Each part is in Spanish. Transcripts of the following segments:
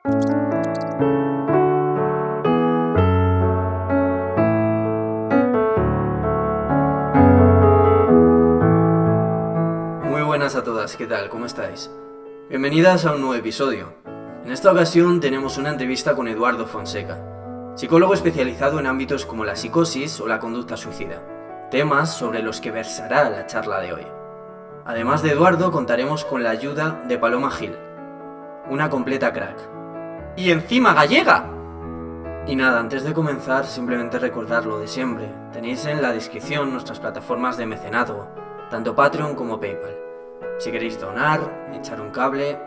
Muy buenas a todas, ¿qué tal? ¿Cómo estáis? Bienvenidas a un nuevo episodio. En esta ocasión tenemos una entrevista con Eduardo Fonseca, psicólogo especializado en ámbitos como la psicosis o la conducta suicida, temas sobre los que versará la charla de hoy. Además de Eduardo, contaremos con la ayuda de Paloma Gil, una completa crack. ¡Y encima gallega! Y nada, antes de comenzar, simplemente recordar lo de siempre. Tenéis en la descripción nuestras plataformas de mecenazgo, tanto Patreon como PayPal. Si queréis donar, echar un cable,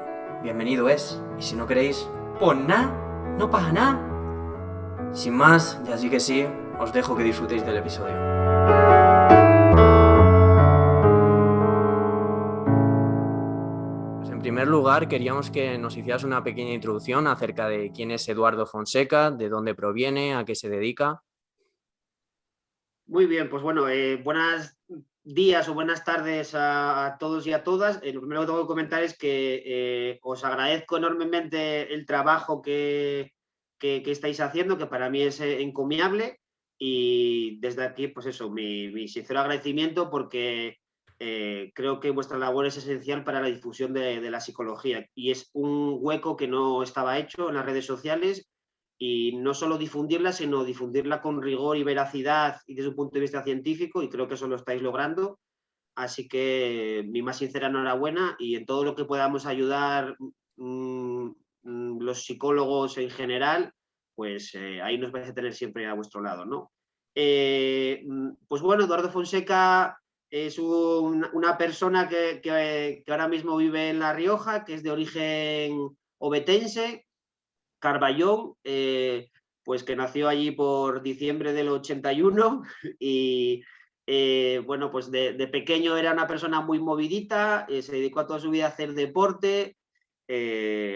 bienvenido es. Y si no queréis, pues nada, no pasa nada. Sin más, ya sí que sí, os dejo que disfrutéis del episodio. Pues en primer lugar, queríamos que nos hicieras una pequeña introducción acerca de quién es Eduardo Fonseca, de dónde proviene, a qué se dedica. Muy bien, pues bueno, buenos días o buenas tardes a todos y a todas. Lo primero que tengo que comentar es que os agradezco enormemente el trabajo que estáis haciendo, que para mí es encomiable. Y desde aquí, pues eso, mi sincero agradecimiento porque creo que vuestra labor es esencial para la difusión de la psicología. Y es un hueco que no estaba hecho en las redes sociales y no solo difundirla, sino difundirla con rigor y veracidad y desde un punto de vista científico, y creo que eso lo estáis logrando. Así que mi más sincera enhorabuena y en todo lo que podamos ayudar los psicólogos en general, pues ahí nos vais a tener siempre a vuestro lado, ¿no? Pues bueno, Eduardo Fonseca es una persona que ahora mismo vive en La Rioja, que es de origen obetense, Carballón, pues que nació allí por diciembre del 81 y bueno, pues de pequeño era una persona muy movidita, se dedicó a toda su vida a hacer deporte,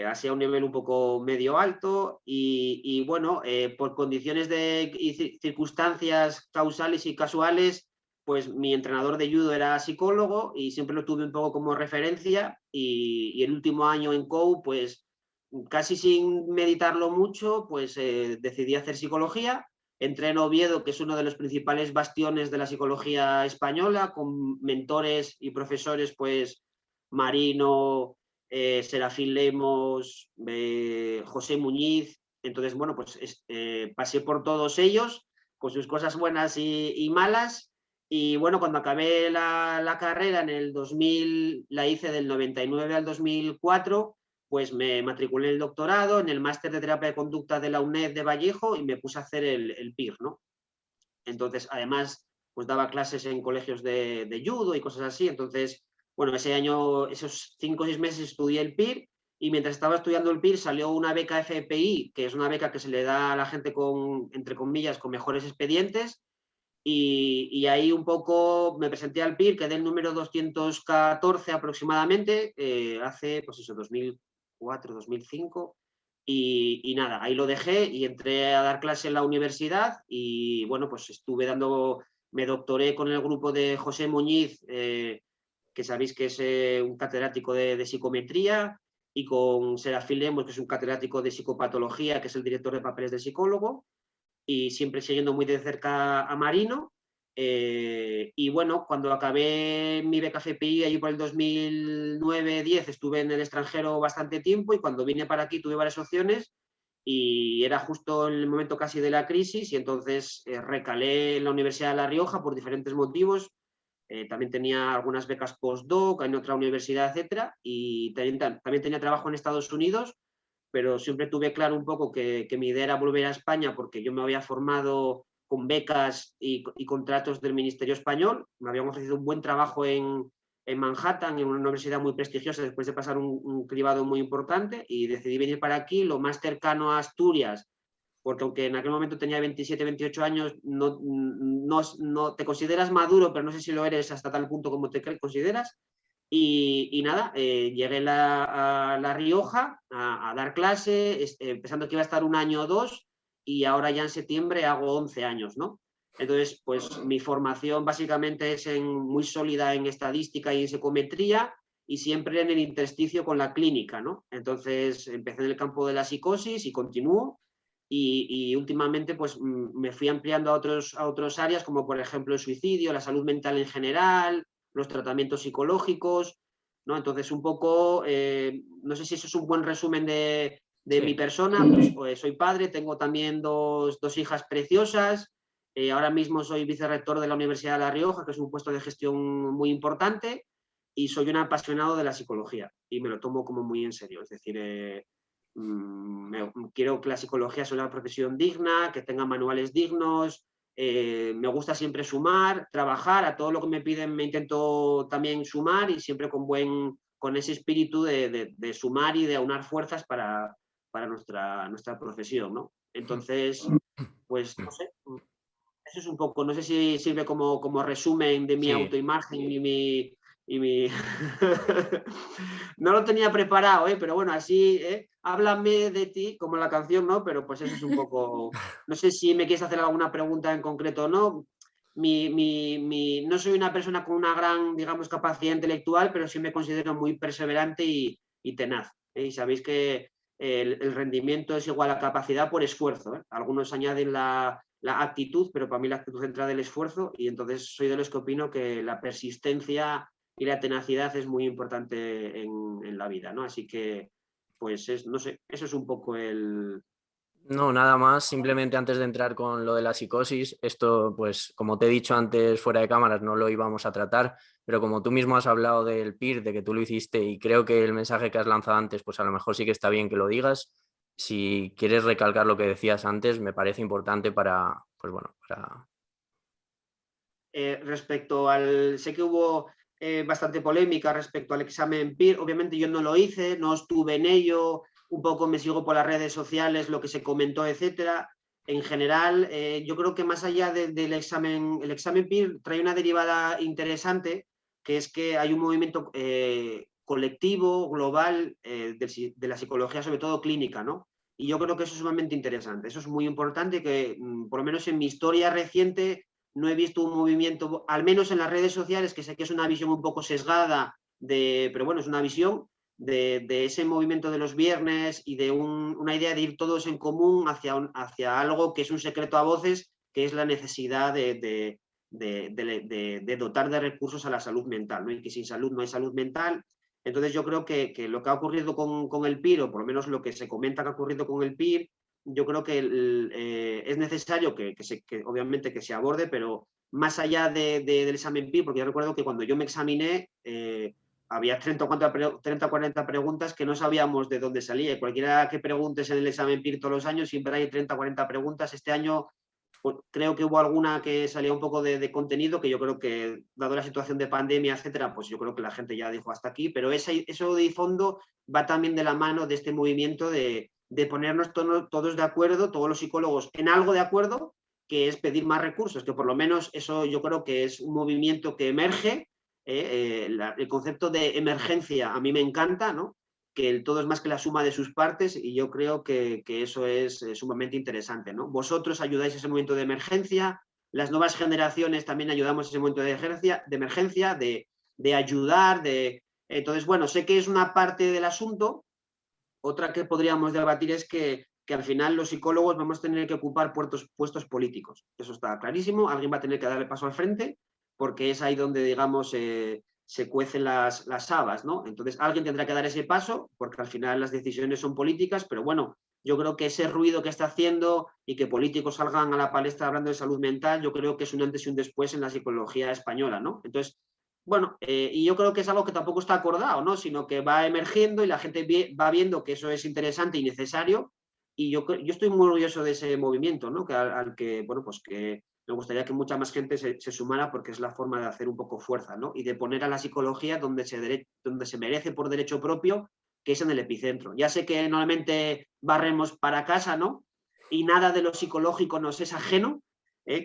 así a un nivel un poco medio alto y bueno, por condiciones y circunstancias causales y casuales, pues mi entrenador de judo era psicólogo y siempre lo tuve un poco como referencia y el último año en COU, pues casi sin meditarlo mucho, pues decidí hacer psicología. Entré en Oviedo, que es uno de los principales bastiones de la psicología española, con mentores y profesores, pues Marino, Serafín Lemos, José Muñiz. Entonces, bueno, pues pasé por todos ellos, con sus cosas buenas y malas. Y bueno, cuando acabé la carrera en el 2000, la hice del 99 al 2004, pues me matriculé en el doctorado, en el máster de terapia de conducta de la UNED de Vallejo y me puse a hacer el PIR, ¿no? Entonces, además, pues daba clases en colegios de judo y cosas así. Entonces, bueno, ese año, esos 5 o 6 meses estudié el PIR y mientras estaba estudiando el PIR salió una beca FPI, que es una beca que se le da a la gente con, entre comillas, con mejores expedientes. Y ahí un poco me presenté al PIR, quedé el número 214 aproximadamente, hace, pues eso, 2004, 2005. Y nada, ahí lo dejé y entré a dar clase en la universidad y bueno, pues me doctoré con el grupo de José Muñiz, que sabéis que es un catedrático de psicometría, y con Serafín Lemos, que es un catedrático de psicopatología, que es el director de papeles del psicólogo, y siempre siguiendo muy de cerca a Marino. Y bueno, cuando acabé mi beca FPI allí por el 2009-10 estuve en el extranjero bastante tiempo y cuando vine para aquí tuve varias opciones y era justo en el momento casi de la crisis y entonces recalé en la Universidad de La Rioja por diferentes motivos. También tenía algunas becas postdoc en otra universidad, etcétera, y también tenía trabajo en Estados Unidos, pero siempre tuve claro un poco que mi idea era volver a España porque yo me había formado con becas y contratos del Ministerio Español. Me habían ofrecido un buen trabajo en Manhattan, en una universidad muy prestigiosa, después de pasar un cribado muy importante, y decidí venir para aquí, lo más cercano a Asturias, porque aunque en aquel momento tenía 27, 28 años, no te consideras maduro, pero no sé si lo eres hasta tal punto como te consideras. Y nada, llegué a La Rioja a dar clase, pensando que iba a estar un año o dos, y ahora ya en septiembre hago 11 años, ¿no? Entonces, pues mi formación básicamente es muy sólida en estadística y en psicometría, y siempre en el intersticio con la clínica, ¿no? Entonces empecé en el campo de la psicosis y continúo. Y últimamente pues me fui ampliando a otros áreas, como por ejemplo el suicidio, la salud mental en general, los tratamientos psicológicos, ¿no? Entonces un poco, no sé si eso es un buen resumen de mi Sí. persona, pues soy padre, tengo también dos hijas preciosas, ahora mismo soy vicerrector de la Universidad de La Rioja, que es un puesto de gestión muy importante, y soy un apasionado de la psicología y me lo tomo como muy en serio, es decir, quiero que la psicología sea una profesión digna, que tenga manuales dignos, me gusta siempre sumar, trabajar, a todo lo que me piden me intento también sumar y siempre con ese espíritu de sumar y de aunar fuerzas para nuestra profesión, ¿no? Entonces, pues no sé, eso es un poco, no sé si sirve como resumen de mi Sí. autoimagen y mi... No lo tenía preparado, pero bueno, así, háblame de ti, como la canción, ¿no? Pero pues eso es un poco... No sé si me quieres hacer alguna pregunta en concreto o no. No soy una persona con una gran, digamos, capacidad intelectual, pero sí me considero muy perseverante y tenaz. Y sabéis que el rendimiento es igual a capacidad por esfuerzo. Algunos añaden la actitud, pero para mí la actitud entra del esfuerzo y entonces soy de los que opino que la persistencia y la tenacidad es muy importante en la vida, ¿no? Así que, pues, no sé, eso es un poco el... No, nada más, simplemente antes de entrar con lo de la psicosis, esto pues como te he dicho antes fuera de cámaras no lo íbamos a tratar, pero como tú mismo has hablado del PIR, de que tú lo hiciste y creo que el mensaje que has lanzado antes pues a lo mejor sí que está bien que lo digas, si quieres recalcar lo que decías antes me parece importante para, pues bueno, para... Respecto al... Sé que hubo bastante polémica respecto al examen PIR, obviamente yo no lo hice, no estuve en ello, un poco me sigo por las redes sociales, lo que se comentó, etcétera. En general, yo creo que más allá del examen, el examen PIR trae una derivada interesante, que es que hay un movimiento colectivo, global, de la psicología, sobre todo clínica, ¿no? Y yo creo que eso es sumamente interesante. Eso es muy importante que, por lo menos en mi historia reciente, no he visto un movimiento, al menos en las redes sociales, que sé que es una visión un poco sesgada, pero bueno, es una visión de ese movimiento de los viernes y de una idea de ir todos en común hacia algo que es un secreto a voces, que es la necesidad de dotar de recursos a la salud mental, ¿no? Y que sin salud no hay salud mental. Entonces yo creo que lo que ha ocurrido con el PIR, o por lo menos lo que se comenta que ha ocurrido con el PIR, yo creo que es necesario que obviamente que se aborde, pero más allá del examen PIR, porque yo recuerdo que cuando yo me examiné había 30 o 40 preguntas que no sabíamos de dónde salía. Cualquiera que preguntes en el examen PIR todos los años, siempre hay 30 o 40 preguntas. Este año pues, creo que hubo alguna que salía un poco de contenido, que yo creo que, dado la situación de pandemia, etcétera, pues yo creo que la gente ya dijo hasta aquí, pero eso de fondo va también de la mano de este movimiento de ponernos todos de acuerdo, todos los psicólogos en algo de acuerdo, que es pedir más recursos, que por lo menos eso yo creo que es un movimiento que emerge. El concepto de emergencia a mí me encanta, ¿no? Que el todo es más que la suma de sus partes y yo creo que eso es sumamente interesante, ¿no? Vosotros ayudáis a ese momento de emergencia, las nuevas generaciones también ayudamos a ese momento emergencia, de ayudar, Entonces, bueno, sé que es una parte del asunto. Otra que podríamos debatir es que al final los psicólogos vamos a tener que ocupar puestos políticos. Eso está clarísimo. Alguien va a tener que darle paso al frente porque es ahí donde, digamos, se cuecen las habas, ¿no? Entonces, alguien tendrá que dar ese paso porque al final las decisiones son políticas, pero bueno, yo creo que ese ruido que está haciendo y que políticos salgan a la palestra hablando de salud mental, yo creo que es un antes y un después en la psicología española, ¿no? Entonces, bueno, y yo creo que es algo que tampoco está acordado, ¿no? Sino que va emergiendo y la gente va viendo que eso es interesante y necesario. Y yo estoy muy orgulloso de ese movimiento, ¿no? Al que, bueno, pues que me gustaría que mucha más gente se sumara porque es la forma de hacer un poco fuerza, ¿no? Y de poner a la psicología donde se merece por derecho propio, que es en el epicentro. Ya sé que normalmente barremos para casa, ¿no? Y nada de lo psicológico nos es ajeno,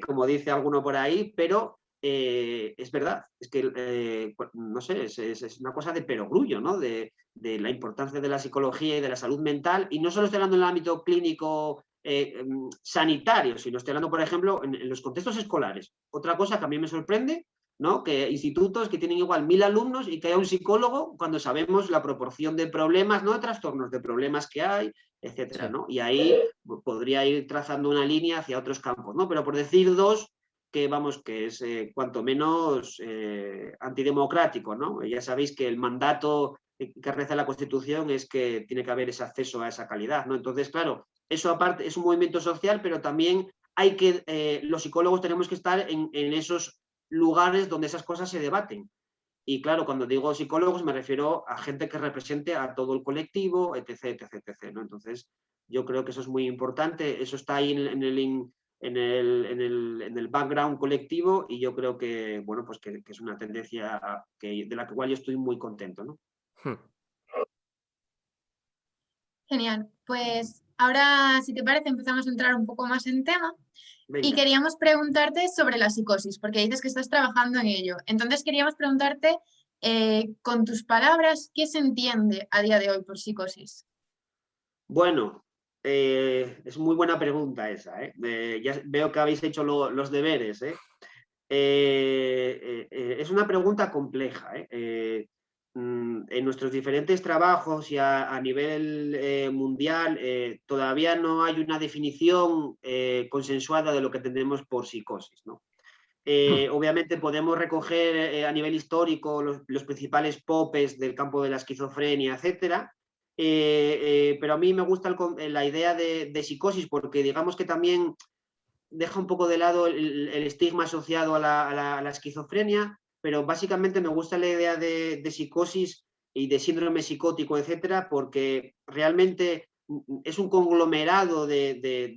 como dice alguno por ahí, pero es verdad, es que, no sé, es una cosa de perogrullo, ¿no? De la importancia de la psicología y de la salud mental, y no solo estoy hablando en el ámbito clínico sanitario, sino estoy hablando, por ejemplo, en los contextos escolares. Otra cosa que a mí me sorprende, ¿no? Que institutos que tienen igual 1000 alumnos y que haya un psicólogo cuando sabemos la proporción de problemas, no de trastornos, de problemas que hay, etcétera, Sí. ¿no? Y ahí podría ir trazando una línea hacia otros campos, ¿no? Pero por decir dos, que vamos, que es cuanto menos antidemocrático, ¿no? Ya sabéis que el mandato que reza la Constitución es que tiene que haber ese acceso a esa calidad, ¿no? Entonces, claro, eso aparte es un movimiento social, pero también hay que, los psicólogos tenemos que estar en esos lugares donde esas cosas se debaten. Y claro, cuando digo psicólogos me refiero a gente que represente a todo el colectivo, etc, etc, etc, ¿no? Entonces, yo creo que eso es muy importante, eso está ahí en el background colectivo y yo creo que, bueno, pues que es una tendencia de la que igual yo estoy muy contento, ¿no? Hmm. Genial. Pues ahora, si te parece, empezamos a entrar un poco más en tema. Y Venga. queríamos preguntarte sobre la psicosis, porque dices que estás trabajando en ello. Entonces queríamos preguntarte, con tus palabras, ¿qué se entiende a día de hoy por psicosis? Bueno, es muy buena pregunta esa, ¿eh? Ya veo que habéis hecho los deberes, ¿eh? Es una pregunta compleja, ¿eh? En nuestros diferentes trabajos y a nivel mundial todavía no hay una definición consensuada de lo que entendemos por psicosis, ¿no? Obviamente podemos recoger a nivel histórico los principales popes del campo de la esquizofrenia, etcétera, pero a mí me gusta la idea de psicosis porque digamos que también deja un poco de lado el estigma asociado a la esquizofrenia, pero básicamente me gusta la idea de psicosis y de síndrome psicótico, etcétera, porque realmente es un conglomerado de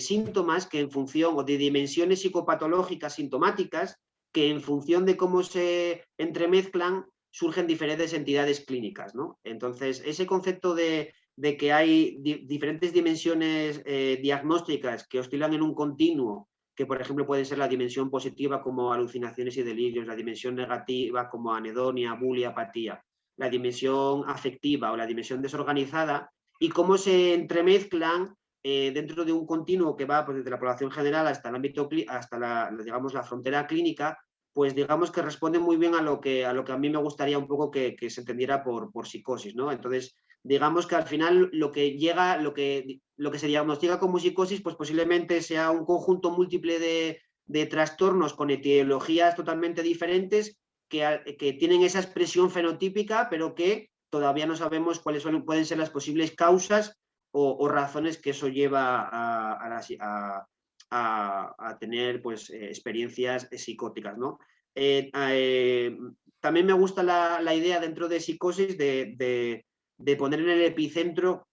síntomas que en función, o de dimensiones psicopatológicas sintomáticas, que en función de cómo se entremezclan, surgen diferentes entidades clínicas, ¿no? Entonces, ese concepto de que hay diferentes dimensiones diagnósticas que oscilan en un continuo, que por ejemplo puede ser la dimensión positiva como alucinaciones y delirios, la dimensión negativa como anedonia, bulia, apatía, la dimensión afectiva o la dimensión desorganizada, y cómo se entremezclan dentro de un continuo que va pues, desde la población general hasta el ámbito, hasta digamos, la frontera clínica, pues digamos que responde muy bien a lo que a mí me gustaría un poco que se entendiera por psicosis, ¿no? Entonces, digamos que al final lo que llega, lo que se diagnostica como psicosis, pues posiblemente sea un conjunto múltiple de trastornos con etiologías totalmente diferentes que tienen esa expresión fenotípica, pero que todavía no sabemos cuáles pueden ser las posibles causas o razones que eso lleva a tener pues, experiencias psicóticas, ¿no? También me gusta la idea dentro de psicosis de poner en el epicentro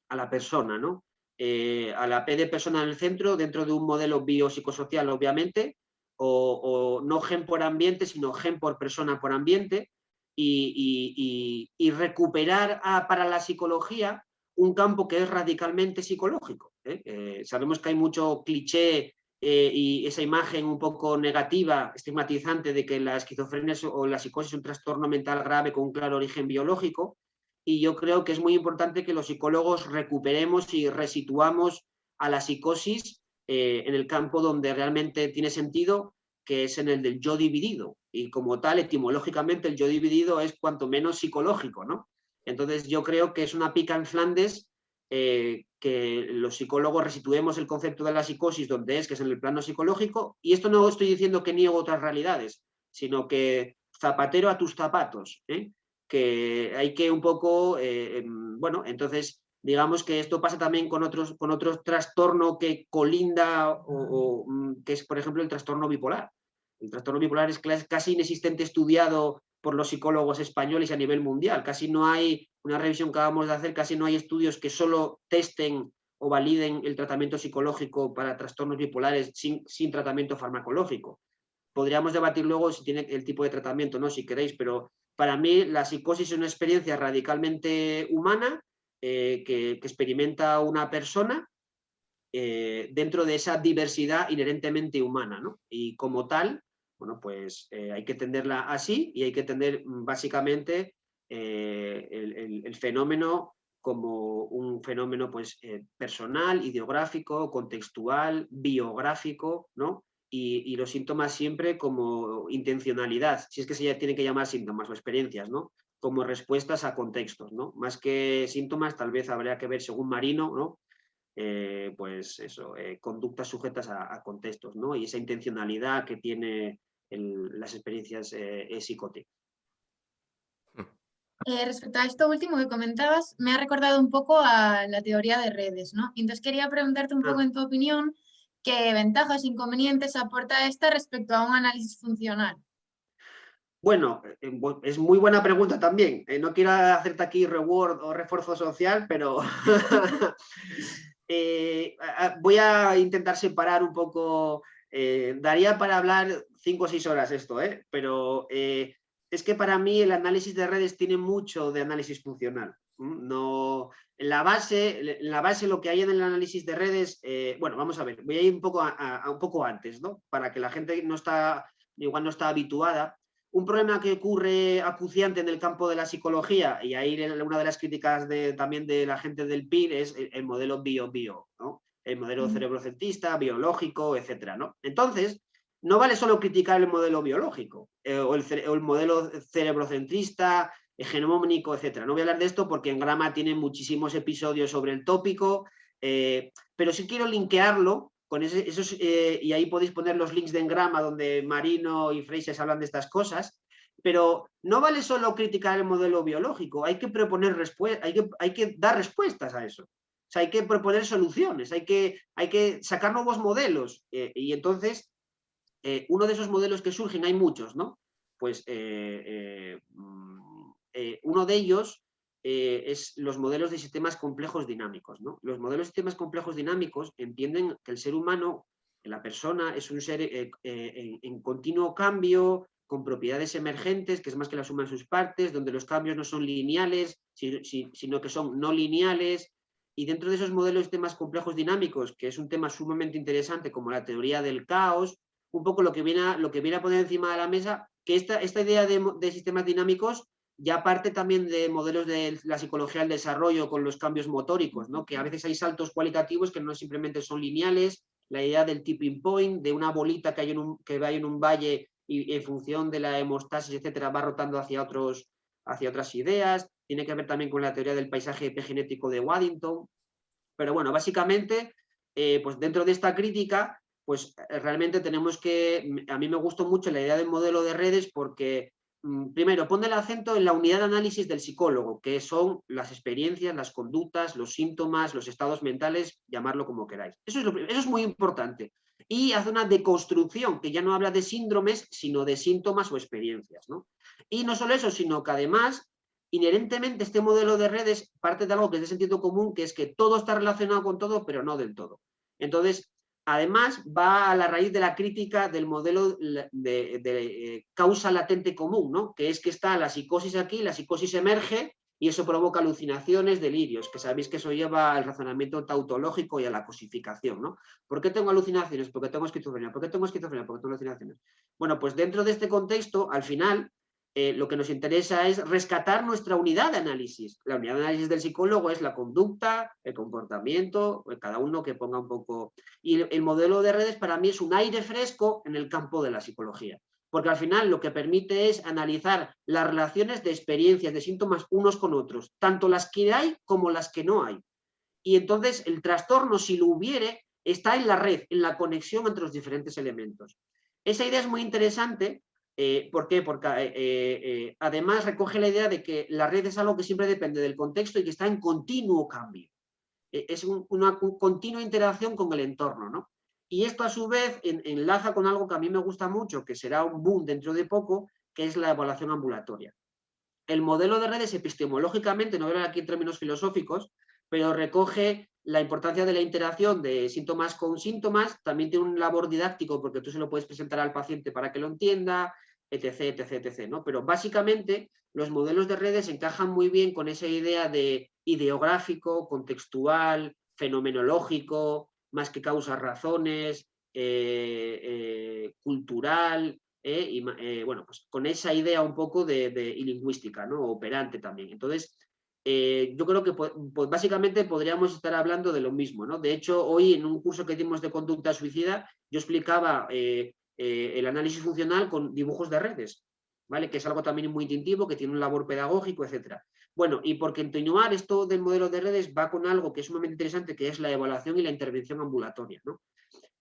a la persona, ¿no? A la P de persona en el centro, dentro de un modelo biopsicosocial, obviamente, o no gen por ambiente, sino gen por persona por ambiente, y recuperar para la psicología un campo que es radicalmente psicológico. Sabemos que hay mucho cliché y esa imagen un poco negativa, estigmatizante de que la esquizofrenia o la psicosis es un trastorno mental grave con un claro origen biológico, y yo creo que es muy importante que los psicólogos recuperemos y resituamos a la psicosis en el campo donde realmente tiene sentido, que es en el del yo dividido, y como tal, etimológicamente el yo dividido es cuanto menos psicológico, ¿no? Entonces yo creo que es una pica en Flandes que los psicólogos resituemos el concepto de la psicosis donde es, que es en el plano psicológico, y esto no estoy diciendo que niego otras realidades, sino que zapatero a tus zapatos, que hay que un poco, bueno, entonces digamos que esto pasa también con otro trastorno que colinda que es, por ejemplo, el trastorno bipolar. El trastorno bipolar es casi inexistente estudiado por los psicólogos españoles a nivel mundial. Casi no hay, una revisión que acabamos de hacer, casi no hay estudios que solo testen o validen el tratamiento psicológico para trastornos bipolares sin tratamiento farmacológico. Podríamos debatir luego si tiene el tipo de tratamiento, ¿no? Si queréis, pero para mí la psicosis es una experiencia radicalmente humana que experimenta una persona dentro de esa diversidad inherentemente humana, ¿no? Y como tal, bueno, pues hay que entenderla así y hay que entender básicamente el fenómeno como un fenómeno pues, personal, ideográfico, contextual, biográfico, ¿no? y los síntomas siempre como intencionalidad, si es que se tienen que llamar síntomas o experiencias, ¿no? Como respuestas a contextos, ¿no? Más que síntomas, tal vez habría que ver según Marino, ¿no? Pues eso, conductas sujetas a contextos, ¿no? Y esa intencionalidad que tiene las experiencias psicóticas. Respecto a esto último que comentabas, me ha recordado un poco a la teoría de redes, ¿no? Entonces quería preguntarte un poco Ah, en tu opinión, ¿qué ventajas e inconvenientes aporta esta respecto a un análisis funcional? bueno, es muy buena pregunta también. No quiero hacerte aquí reward o refuerzo social, pero voy a intentar separar un poco. Daría para hablar 5 o 6 horas esto, pero es que para mí el análisis de redes tiene mucho de análisis funcional. No, en la base lo que hay en el análisis de redes, bueno, vamos a ver, voy a ir un poco, un poco antes, ¿no? Para que la gente igual no está habituada. Un problema que ocurre acuciante en el campo de la psicología, y ahí una de las críticas también de la gente del PIR es el modelo bio-bio, ¿no? El modelo cerebrocentrista, biológico, etcétera, ¿no? Entonces, no vale solo criticar el modelo biológico o el modelo cerebrocentrista, hegemónico, etcétera. No voy a hablar de esto porque en Grama tiene muchísimos episodios sobre el tópico, pero sí quiero linkearlo con esos, y ahí podéis poner los links de Engrama donde Marino y Freixas hablan de estas cosas, pero no vale solo criticar el modelo biológico, hay que proponer respuestas, hay que dar respuestas a eso. O sea, hay que proponer soluciones, hay que sacar nuevos modelos, y entonces uno de esos modelos que surgen, hay muchos, ¿no? Pues uno de ellos es los modelos de sistemas complejos dinámicos, ¿no? Los modelos de sistemas complejos dinámicos entienden que el ser humano, la persona, es un ser en continuo cambio, con propiedades emergentes, que es más que la suma de sus partes, donde los cambios no son lineales, sino que son no lineales. Y dentro de esos modelos de sistemas complejos dinámicos, que es un tema sumamente interesante como la teoría del caos, un poco lo que viene a poner encima de la mesa, que esta idea de sistemas dinámicos ya parte también de modelos de la psicología del desarrollo con los cambios motóricos, ¿no? Que a veces hay saltos cualitativos que no simplemente son lineales, la idea del tipping point, de una bolita que va en un valle y en función de la hemostasis, etcétera, va rotando hacia otras ideas, tiene que ver también con la teoría del paisaje epigenético de Waddington, pero bueno, básicamente, pues dentro de esta crítica, pues realmente tenemos a mí me gustó mucho la idea del modelo de redes porque, primero, pone el acento en la unidad de análisis del psicólogo, que son las experiencias, las conductas, los síntomas, los estados mentales, llamarlo como queráis. Eso es muy importante. Y hace una deconstrucción, que ya no habla de síndromes, sino de síntomas o experiencias, ¿no? Y no solo eso, sino que además inherentemente este modelo de redes parte de algo que es de sentido común, que es que todo está relacionado con todo, pero no del todo. Entonces, además, va a la raíz de la crítica del modelo de causa latente común, ¿no? Que es que está la psicosis aquí, la psicosis emerge y eso provoca alucinaciones, delirios, que sabéis que eso lleva al razonamiento tautológico y a la cosificación, ¿no? ¿Por qué tengo alucinaciones? Porque tengo esquizofrenia. ¿Por qué tengo esquizofrenia? Porque tengo alucinaciones. Bueno, pues dentro de este contexto, al final, lo que nos interesa es rescatar nuestra unidad de análisis. La unidad de análisis del psicólogo es la conducta, el comportamiento, cada uno que ponga un poco. Y el modelo de redes para mí es un aire fresco en el campo de la psicología, porque al final lo que permite es analizar las relaciones de experiencias, de síntomas unos con otros, tanto las que hay como las que no hay. Y entonces el trastorno, si lo hubiere, está en la red, en la conexión entre los diferentes elementos. Esa idea es muy interesante. ¿Por qué? Porque además recoge la idea de que la red es algo que siempre depende del contexto y que está en continuo cambio. Es una continua interacción con el entorno, ¿no? Y esto a su vez enlaza con algo que a mí me gusta mucho, que será un boom dentro de poco, que es la evaluación ambulatoria. El modelo de redes epistemológicamente, no voy a hablar aquí en términos filosóficos, pero recoge la importancia de la interacción de síntomas con síntomas, también tiene un labor didáctico porque tú se lo puedes presentar al paciente para que lo entienda, etc, etc, etc, ¿no? Pero básicamente los modelos de redes encajan muy bien con esa idea de ideográfico, contextual, fenomenológico, más que causas, razones, cultural, y bueno, pues con esa idea un poco y lingüística, ¿no? Operante también. Entonces, yo creo que pues, básicamente podríamos estar hablando de lo mismo, ¿no? De hecho, hoy en un curso que dimos de conducta suicida, yo explicaba el análisis funcional con dibujos de redes, ¿vale? Que es algo también muy instintivo, que tiene un labor pedagógico, etc. Bueno, y por continuar, esto del modelo de redes va con algo que es sumamente interesante, que es la evaluación y la intervención ambulatoria, ¿no?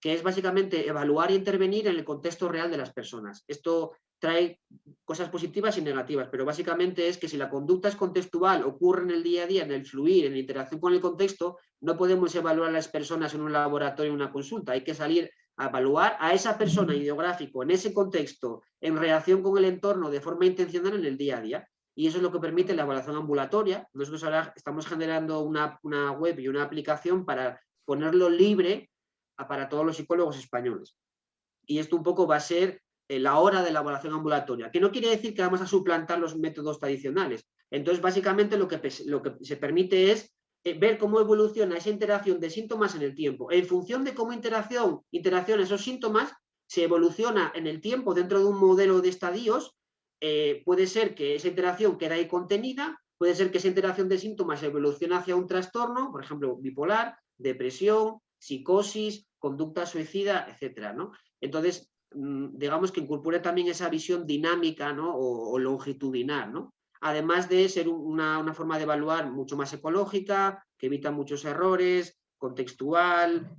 Que es básicamente evaluar e intervenir en el contexto real de las personas. Esto trae cosas positivas y negativas, pero básicamente es que si la conducta es contextual, ocurre en el día a día, en el fluir, en la interacción con el contexto, no podemos evaluar a las personas en un laboratorio, en una consulta. Hay que salir a evaluar a esa persona ideográfico en ese contexto, en reacción con el entorno de forma intencional en el día a día. Y eso es lo que permite la evaluación ambulatoria. Nosotros ahora estamos generando una web y una aplicación para ponerlo libre para todos los psicólogos españoles. Y esto un poco va a ser la hora de elaboración ambulatoria, que no quiere decir que vamos a suplantar los métodos tradicionales. Entonces, básicamente lo que se permite es ver cómo evoluciona esa interacción de síntomas en el tiempo. En función de cómo interacción esos síntomas, se evoluciona en el tiempo dentro de un modelo de estadios. Puede ser que esa interacción quede ahí contenida, puede ser que esa interacción de síntomas evolucione hacia un trastorno, por ejemplo, bipolar, depresión, psicosis, conducta suicida, etcétera, ¿no? Entonces, digamos que incorpora también esa visión dinámica, ¿no? o longitudinal, ¿no? Además de ser una forma de evaluar mucho más ecológica, que evita muchos errores, contextual,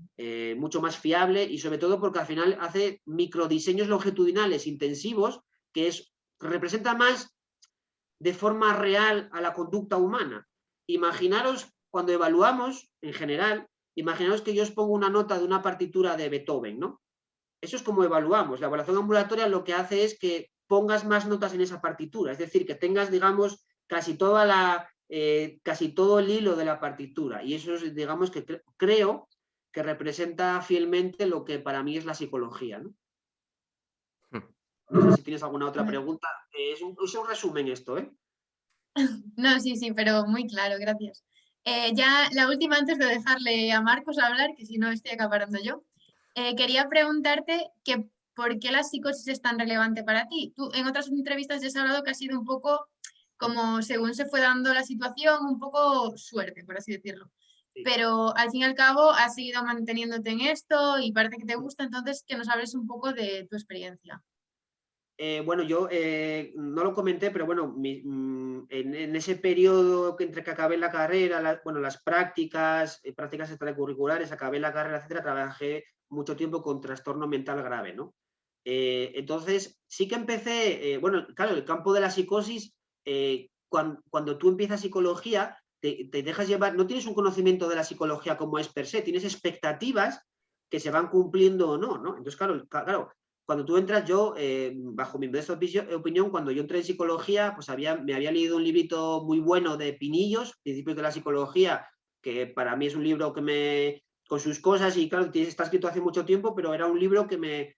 mucho más fiable y sobre todo porque al final hace microdiseños longitudinales intensivos que representa más de forma real a la conducta humana. Imaginaros, cuando evaluamos, en general, imaginaos que yo os pongo una nota de una partitura de Beethoven, ¿no? Eso es como evaluamos. La evaluación ambulatoria lo que hace es que pongas más notas en esa partitura, es decir, que tengas, digamos, casi todo el hilo de la partitura. Y eso es, digamos, que creo que representa fielmente lo que para mí es la psicología, ¿no? No sé si tienes alguna otra pregunta. Es un resumen esto, ¿eh? No, sí, sí, pero muy claro, gracias. Ya la última antes de dejarle a Marcos hablar, que si no estoy acaparando yo. Quería preguntarte que por qué la psicosis es tan relevante para ti. Tú en otras entrevistas ya has hablado que ha sido un poco como según se fue dando la situación, un poco suerte, por así decirlo. Sí. Pero al fin y al cabo has seguido manteniéndote en esto y parece que te gusta, entonces que nos hables un poco de tu experiencia. Bueno, yo no lo comenté, pero bueno, en ese periodo entre que acabé la carrera, bueno, las prácticas extracurriculares, acabé la carrera, etcétera, trabajé mucho tiempo con trastorno mental grave, ¿no? Entonces, sí que empecé, bueno, claro, el campo de la psicosis, cuando tú empiezas psicología, te dejas llevar, no tienes un conocimiento de la psicología como es per se, tienes expectativas que se van cumpliendo o no, ¿no? Entonces, claro, cuando tú entras, yo, bajo mi modesta opinión, cuando yo entré en psicología, pues me había leído un librito muy bueno de Pinillos, Principios de la Psicología, que para mí es un libro con sus cosas, y claro, está escrito hace mucho tiempo, pero era un libro que me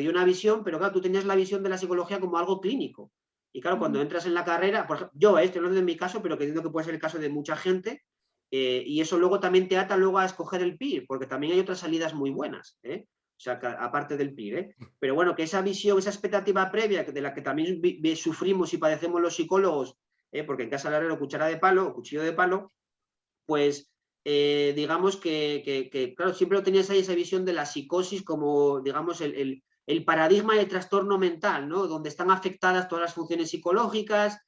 dio una visión, pero claro, tú tenías la visión de la psicología como algo clínico. Y claro, cuando entras en la carrera, por ejemplo, yo, estoy hablando de mi caso, pero que entiendo que puede ser el caso de mucha gente, y eso luego también te ata luego a escoger el PIR, porque también hay otras salidas muy buenas, ¿eh? O sea, aparte del PIR, ¿eh? Pero bueno, que esa visión, esa expectativa previa de la que también sufrimos y padecemos los psicólogos, porque en casa del herrero cuchara de palo o cuchillo de palo, pues digamos que, claro, siempre lo tenías ahí esa visión de la psicosis como, digamos, el paradigma del trastorno mental, ¿no? Donde están afectadas todas las funciones psicológicas.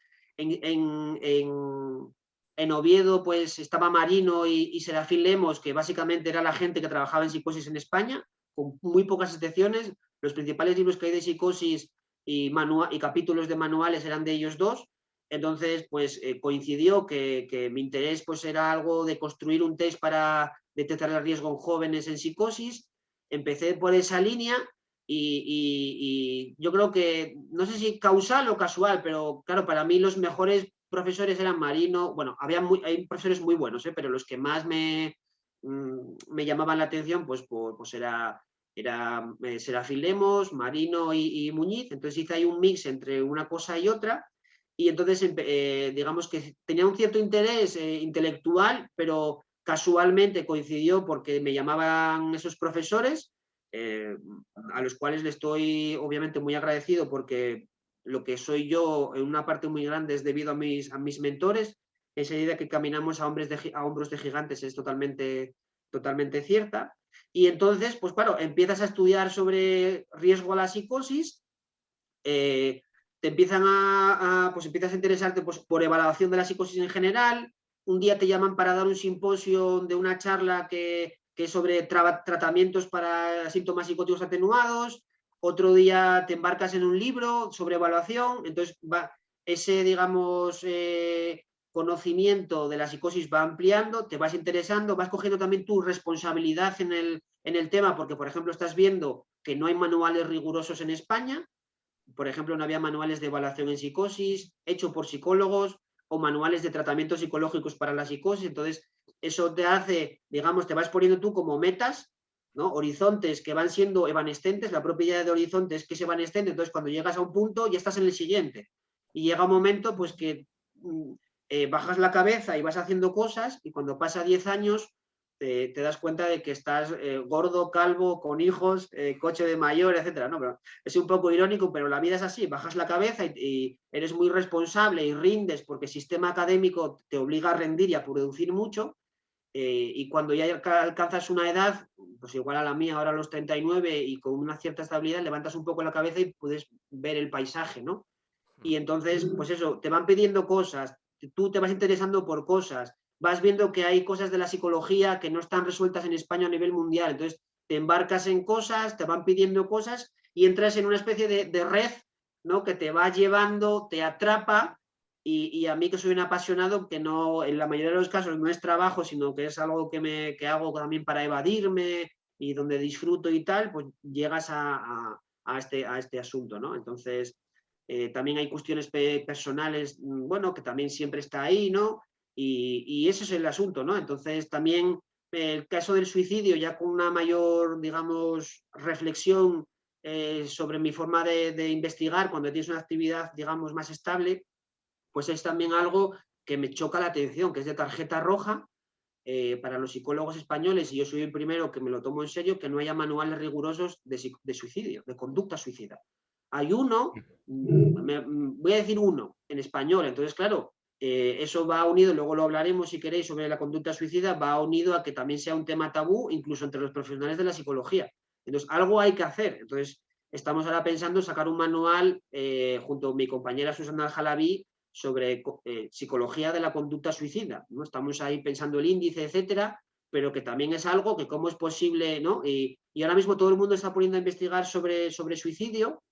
En Oviedo, pues estaba Marino y Serafín Lemos, que básicamente era la gente que trabajaba en psicosis en España, con muy pocas excepciones. Los principales libros que hay de psicosis y capítulos de manuales eran de ellos dos. Entonces, pues coincidió que mi interés pues, era algo de construir un test para detectar el riesgo en jóvenes en psicosis. Empecé por esa línea y yo creo que, no sé si causal o casual, pero claro, para mí los mejores profesores eran Marino. Bueno, hay profesores muy buenos, pero los que más me llamaban la atención pues era Serafín Lemos, Marino y Muñiz. Entonces hice ahí un mix entre una cosa y otra. Y entonces, digamos que tenía un cierto interés intelectual, pero casualmente coincidió porque me llamaban esos profesores, a los cuales le estoy obviamente muy agradecido, porque lo que soy yo en una parte muy grande es debido a mis mentores, esa idea que caminamos a hombros de gigantes es totalmente cierta. Y entonces, pues claro, empiezas a estudiar sobre riesgo a la psicosis, te empiezan pues empiezas a interesarte pues, por evaluación de la psicosis en general. Un día te llaman para dar un simposio de una charla que es sobre tratamientos para síntomas psicóticos atenuados. Otro día te embarcas en un libro sobre evaluación. Entonces, ese, digamos, conocimiento de la psicosis va ampliando, te vas interesando, vas cogiendo también tu responsabilidad en el tema, porque, por ejemplo, estás viendo que no hay manuales rigurosos en España. Por ejemplo, no había manuales de evaluación en psicosis hecho por psicólogos o manuales de tratamientos psicológicos para la psicosis. Entonces, eso te hace, digamos, te vas poniendo tú como metas, ¿no? Horizontes que van siendo evanescentes. La propia idea de horizonte es que es evanescente. Entonces, cuando llegas a un punto, ya estás en el siguiente. Y llega un momento, pues, que bajas la cabeza y vas haciendo cosas, y cuando pasa 10 años, te das cuenta de que estás gordo, calvo, con hijos, coche de mayor, etcétera, ¿no? Pero es un poco irónico, pero la vida es así, bajas la cabeza y eres muy responsable y rindes porque el sistema académico te obliga a rendir y a producir mucho, y cuando ya alcanzas una edad, pues igual a la mía, ahora a los 39, y con una cierta estabilidad, levantas un poco la cabeza y puedes ver el paisaje, ¿no? Y entonces, pues eso, te van pidiendo cosas, tú te vas interesando por cosas, vas viendo que hay cosas de la psicología que no están resueltas en España a nivel mundial, entonces te embarcas en cosas, te van pidiendo cosas y entras en una especie de red, ¿no? Que te va llevando, te atrapa, y a mí, que soy un apasionado, que no, en la mayoría de los casos no es trabajo, sino que es algo que hago también para evadirme y donde disfruto y tal, pues llegas a este asunto, ¿no? Entonces, también hay cuestiones personales, bueno, que también siempre está ahí, ¿no? Y ese es el asunto, ¿no? Entonces, también el caso del suicidio, ya con una mayor, digamos, reflexión sobre mi forma de investigar, cuando tienes una actividad, digamos, más estable, pues es también algo que me choca la atención, que es de tarjeta roja para los psicólogos españoles, y yo soy el primero que me lo tomo en serio, que no haya manuales rigurosos de suicidio, de conducta suicida. Hay uno, voy a decir uno, en español. Entonces, claro, eso va unido, luego lo hablaremos si queréis sobre la conducta suicida, va unido a que también sea un tema tabú, incluso entre los profesionales de la psicología. Entonces, algo hay que hacer. Entonces, estamos ahora pensando en sacar un manual junto a mi compañera Susana Al-Jalabi sobre psicología de la conducta suicida, ¿no? Estamos ahí pensando el índice, etcétera, pero que también es algo que cómo es posible, ¿no? Y ahora mismo todo el mundo está poniendo a investigar sobre suicidio,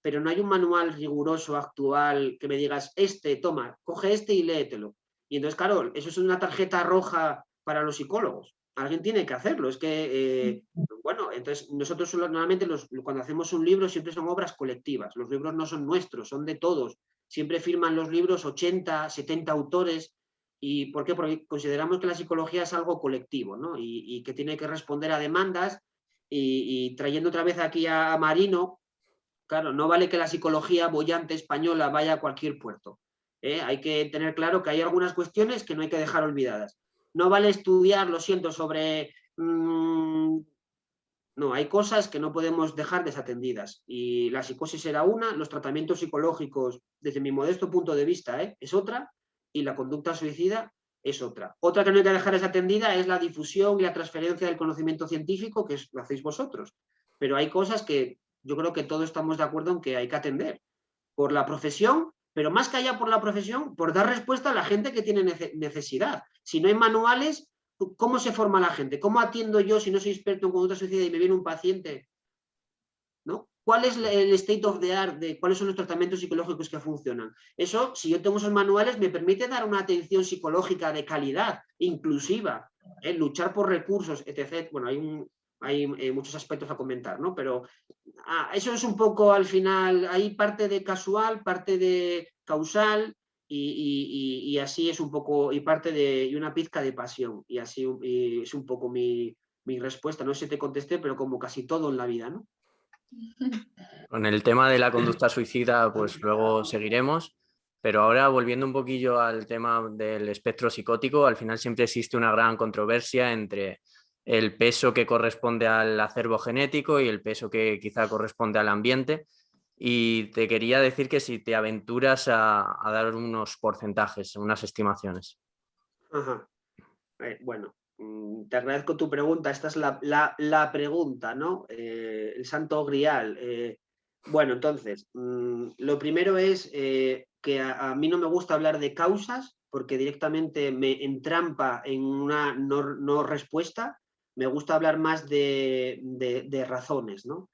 pero no hay un manual riguroso actual que me digas, toma, coge y léetelo. Y entonces, claro, eso es una tarjeta roja para los psicólogos. Alguien tiene que hacerlo. Es que, bueno, entonces nosotros normalmente cuando hacemos un libro siempre son obras colectivas. Los libros no son nuestros, son de todos. Siempre firman los libros 80, 70 autores. ¿Y por qué? Porque consideramos que la psicología es algo colectivo, ¿no? Y que tiene que responder a demandas. Y trayendo otra vez aquí a Marino, claro, no vale que la psicología boyante española vaya a cualquier puerto. Hay que tener claro que hay algunas cuestiones que no hay que dejar olvidadas. No vale estudiar, lo siento, sobre... no, hay cosas que no podemos dejar desatendidas. Y la psicosis era una, los tratamientos psicológicos, desde mi modesto punto de vista, es otra, y la conducta suicida es otra. Otra que no hay que dejar desatendida es la difusión y la transferencia del conocimiento científico, que lo hacéis vosotros. Pero hay cosas que yo creo que todos estamos de acuerdo en que hay que atender por la profesión, pero más que allá por la profesión, por dar respuesta a la gente que tiene necesidad. Si no hay manuales, ¿cómo se forma la gente? ¿Cómo atiendo yo si no soy experto en conducta suicida y me viene un paciente? ¿No? ¿Cuál es el state of the art de cuáles son los tratamientos psicológicos que funcionan? Eso, si yo tengo esos manuales, me permite dar una atención psicológica de calidad, inclusiva, luchar por recursos, etc. Bueno, hay muchos aspectos a comentar, ¿no? Pero eso es un poco, al final, hay parte de casual, parte de causal, y así es un poco, y parte y una pizca de pasión, y así es un poco mi respuesta. No sé si te contesté, pero como casi todo en la vida, ¿no? Con el tema de la conducta suicida, pues luego seguiremos, pero ahora volviendo un poquillo al tema del espectro psicótico, al final siempre existe una gran controversia entre el peso que corresponde al acervo genético y el peso que quizá corresponde al ambiente. Y te quería decir que si te aventuras a dar unos porcentajes, unas estimaciones. Ajá. Bueno, te agradezco tu pregunta. Esta es la pregunta, ¿no? El santo grial. Bueno, entonces, lo primero es que a mí no me gusta hablar de causas porque directamente me entrampa en una no respuesta. Me gusta hablar más de razones, ¿no?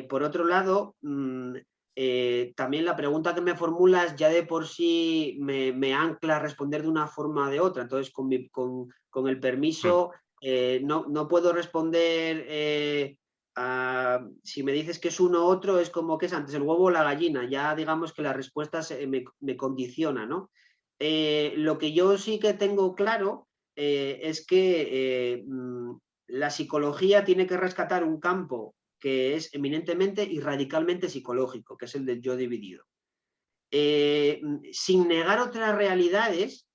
Por otro lado, también la pregunta que me formulas ya de por sí me ancla a responder de una forma o de otra. Entonces, con el permiso, no puedo responder si me dices que es uno u otro, es como que es antes el huevo o la gallina. Ya digamos que la respuesta me condiciona, ¿no? Lo que yo sí que tengo claro es que la psicología tiene que rescatar un campo que es eminentemente y radicalmente psicológico, que es el del yo dividido. Sin negar otras realidades,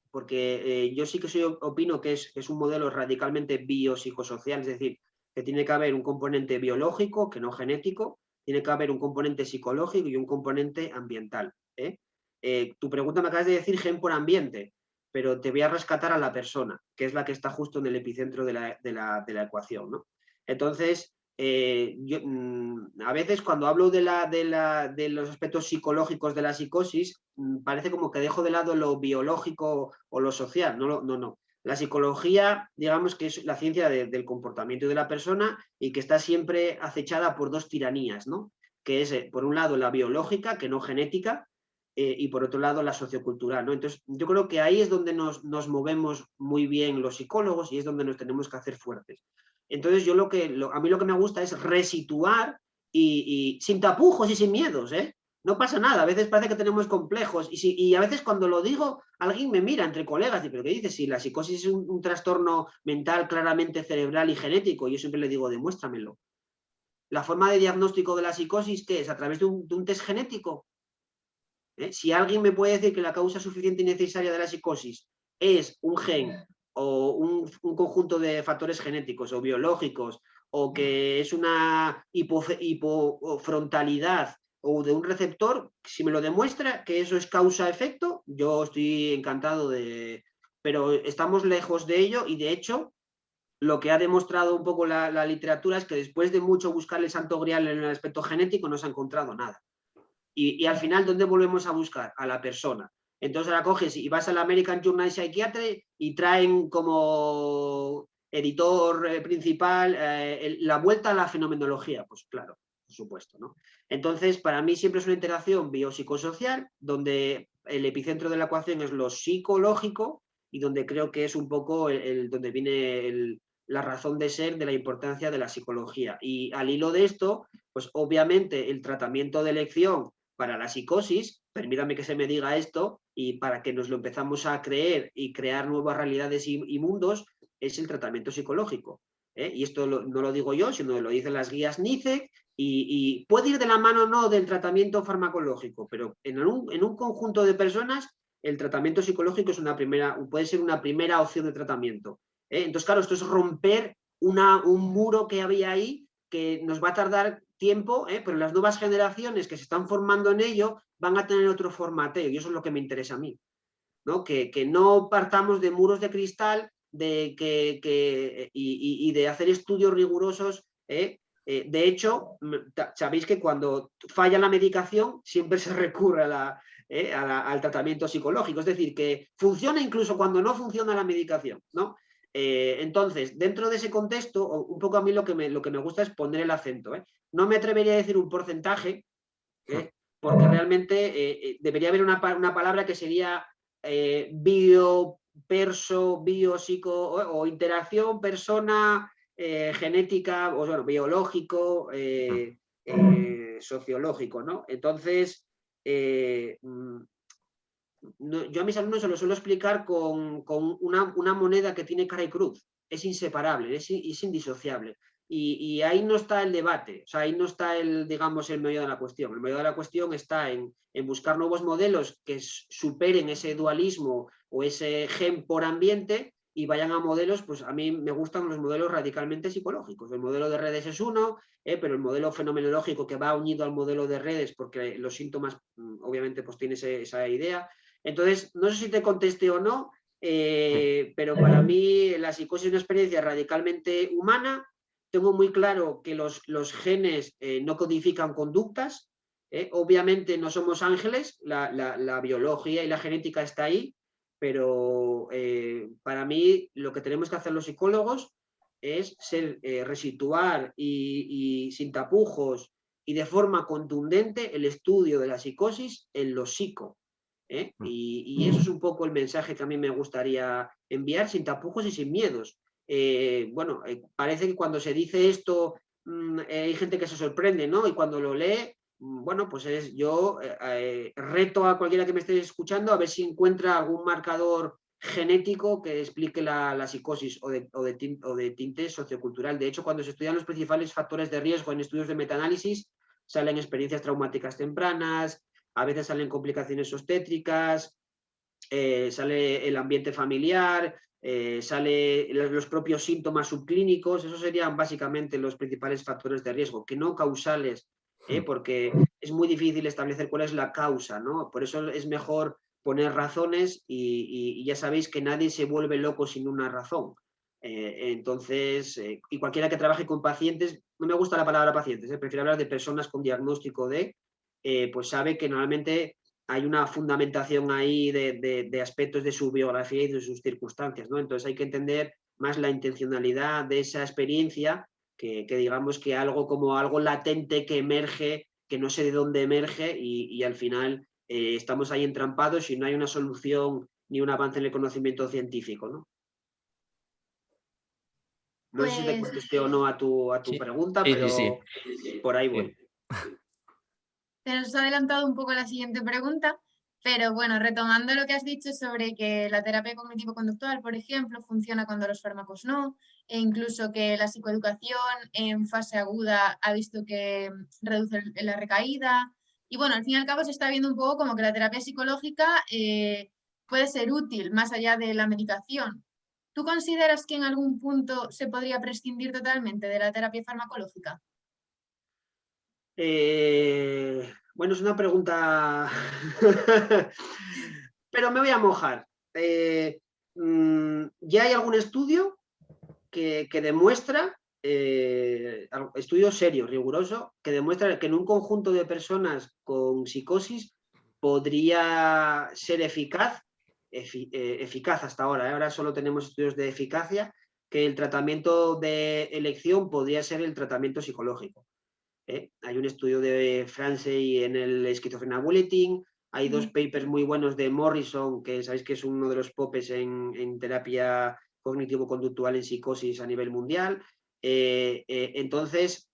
porque yo sí que opino que es un modelo radicalmente biopsicosocial, es decir, que tiene que haber un componente biológico, que no genético, tiene que haber un componente psicológico y un componente ambiental. Tu pregunta me acabas de decir gen por ambiente, pero te voy a rescatar a la persona, que es la que está justo en el epicentro de la ecuación, ¿no? Entonces, a veces cuando hablo de los aspectos psicológicos de la psicosis, parece como que dejo de lado lo biológico o lo social. No. La psicología, digamos que es la ciencia del comportamiento de la persona y que está siempre acechada por dos tiranías, ¿no? Que es, por un lado, la biológica, que no genética, y por otro lado, la sociocultural, ¿no? Entonces, yo creo que ahí es donde nos movemos muy bien los psicólogos y es donde nos tenemos que hacer fuertes. Entonces, a mí lo que me gusta es resituar y sin tapujos y sin miedos, ¿eh? No pasa nada, a veces parece que tenemos complejos y a veces cuando lo digo, alguien me mira entre colegas y dice, ¿pero qué dices? Si la psicosis es un trastorno mental claramente cerebral y genético, yo siempre le digo, demuéstramelo. La forma de diagnóstico de la psicosis, ¿qué es? ¿A través de un test genético? Si alguien me puede decir que la causa suficiente y necesaria de la psicosis es un gen o un conjunto de factores genéticos o biológicos o que es una hipofrontalidad o de un receptor, si me lo demuestra que eso es causa-efecto, yo estoy encantado de... Pero estamos lejos de ello y de hecho lo que ha demostrado un poco la literatura es que después de mucho buscar el santo grial en el aspecto genético no se ha encontrado nada. Y al final, ¿dónde volvemos a buscar? A la persona. Entonces la coges y vas a la American Journal of Psychiatry y traen como editor principal la vuelta a la fenomenología. Pues claro, por supuesto, ¿no? Entonces, para mí siempre es una interacción biopsicosocial donde el epicentro de la ecuación es lo psicológico y donde creo que es un poco donde viene la razón de ser de la importancia de la psicología. Y al hilo de esto, pues obviamente el tratamiento de elección para la psicosis, permítame que se me diga esto, y para que nos lo empezamos a creer y crear nuevas realidades y mundos, es el tratamiento psicológico. Y esto no lo digo yo, sino lo dicen las guías NICE, y puede ir de la mano o no del tratamiento farmacológico, pero en un conjunto de personas el tratamiento psicológico puede ser una primera opción de tratamiento. Entonces, claro, esto es romper un muro que había ahí que nos va a tardar tiempo, pero las nuevas generaciones que se están formando en ello van a tener otro formateo y eso es lo que me interesa a mí, ¿no? Que no partamos de muros de cristal y de hacer estudios rigurosos. De hecho, sabéis que cuando falla la medicación siempre se recurre al tratamiento psicológico, es decir, que funciona incluso cuando no funciona la medicación, ¿no? Entonces, dentro de ese contexto, un poco a mí lo que me gusta es poner el acento. No me atrevería a decir un porcentaje, porque realmente debería haber una palabra que sería biopsico o interacción persona genética, o bueno, biológico, sociológico, ¿no? Entonces, yo a mis alumnos se lo suelo explicar con una moneda que tiene cara y cruz. Es inseparable, es indisociable. Y ahí no está el debate, o sea, ahí no está digamos, el meollo de la cuestión. El meollo de la cuestión está en buscar nuevos modelos que superen ese dualismo o ese gen por ambiente y vayan a modelos, pues a mí me gustan los modelos radicalmente psicológicos. El modelo de redes es uno, pero el modelo fenomenológico que va unido al modelo de redes, porque los síntomas, obviamente, pues tiene esa idea. Entonces, no sé si te contesté o no, pero para mí la psicosis es una experiencia radicalmente humana. Tengo muy claro que los genes no codifican conductas. Obviamente no somos ángeles, la biología y la genética está ahí, pero para mí lo que tenemos que hacer los psicólogos es resituar y sin tapujos y de forma contundente el estudio de la psicosis en lo psico. Y eso es un poco el mensaje que a mí me gustaría enviar, sin tapujos y sin miedos. Bueno, parece que cuando se dice esto hay gente que se sorprende, ¿no? Y cuando lo lee, bueno, pues yo reto a cualquiera que me esté escuchando a ver si encuentra algún marcador genético que explique la psicosis o de tinte sociocultural. De hecho, cuando se estudian los principales factores de riesgo en estudios de metaanálisis, salen experiencias traumáticas tempranas, a veces salen complicaciones obstétricas, sale el ambiente familiar, sale los propios síntomas subclínicos. Esos serían básicamente los principales factores de riesgo, que no causales, porque es muy difícil establecer cuál es la causa, ¿no? Por eso es mejor poner razones y ya sabéis que nadie se vuelve loco sin una razón. Entonces, y cualquiera que trabaje con pacientes, no me gusta la palabra pacientes, prefiero hablar de personas con diagnóstico pues sabe que normalmente hay una fundamentación ahí de aspectos de su biografía y de sus circunstancias, ¿no? Entonces hay que entender más la intencionalidad de esa experiencia que digamos que algo como algo latente que emerge, que no sé de dónde emerge y al final estamos ahí entrampados y no hay una solución ni un avance en el conocimiento científico, ¿no? No sé si te contesté o no a tu Sí. pregunta, Sí, pero sí, por ahí voy. Te nos has adelantado un poco a la siguiente pregunta, pero bueno, retomando lo que has dicho sobre que la terapia cognitivo-conductual, por ejemplo, funciona cuando los fármacos no, e incluso que la psicoeducación en fase aguda ha visto que reduce la recaída. Y bueno, al fin y al cabo se está viendo un poco como que la terapia psicológica puede ser útil más allá de la medicación. ¿Tú consideras que en algún punto se podría prescindir totalmente de la terapia farmacológica? Bueno, es una pregunta, pero me voy a mojar. Ya hay algún estudio que demuestra, estudio serio, riguroso, que demuestra que en un conjunto de personas con psicosis podría ser eficaz hasta ahora. Ahora solo tenemos estudios de eficacia, que el tratamiento de elección podría ser el tratamiento psicológico. Hay un estudio de Francey en el Schizophrenia Bulletin, hay dos papers muy buenos de Morrison, que sabéis que es uno de los popes en terapia cognitivo-conductual en psicosis a nivel mundial. Entonces,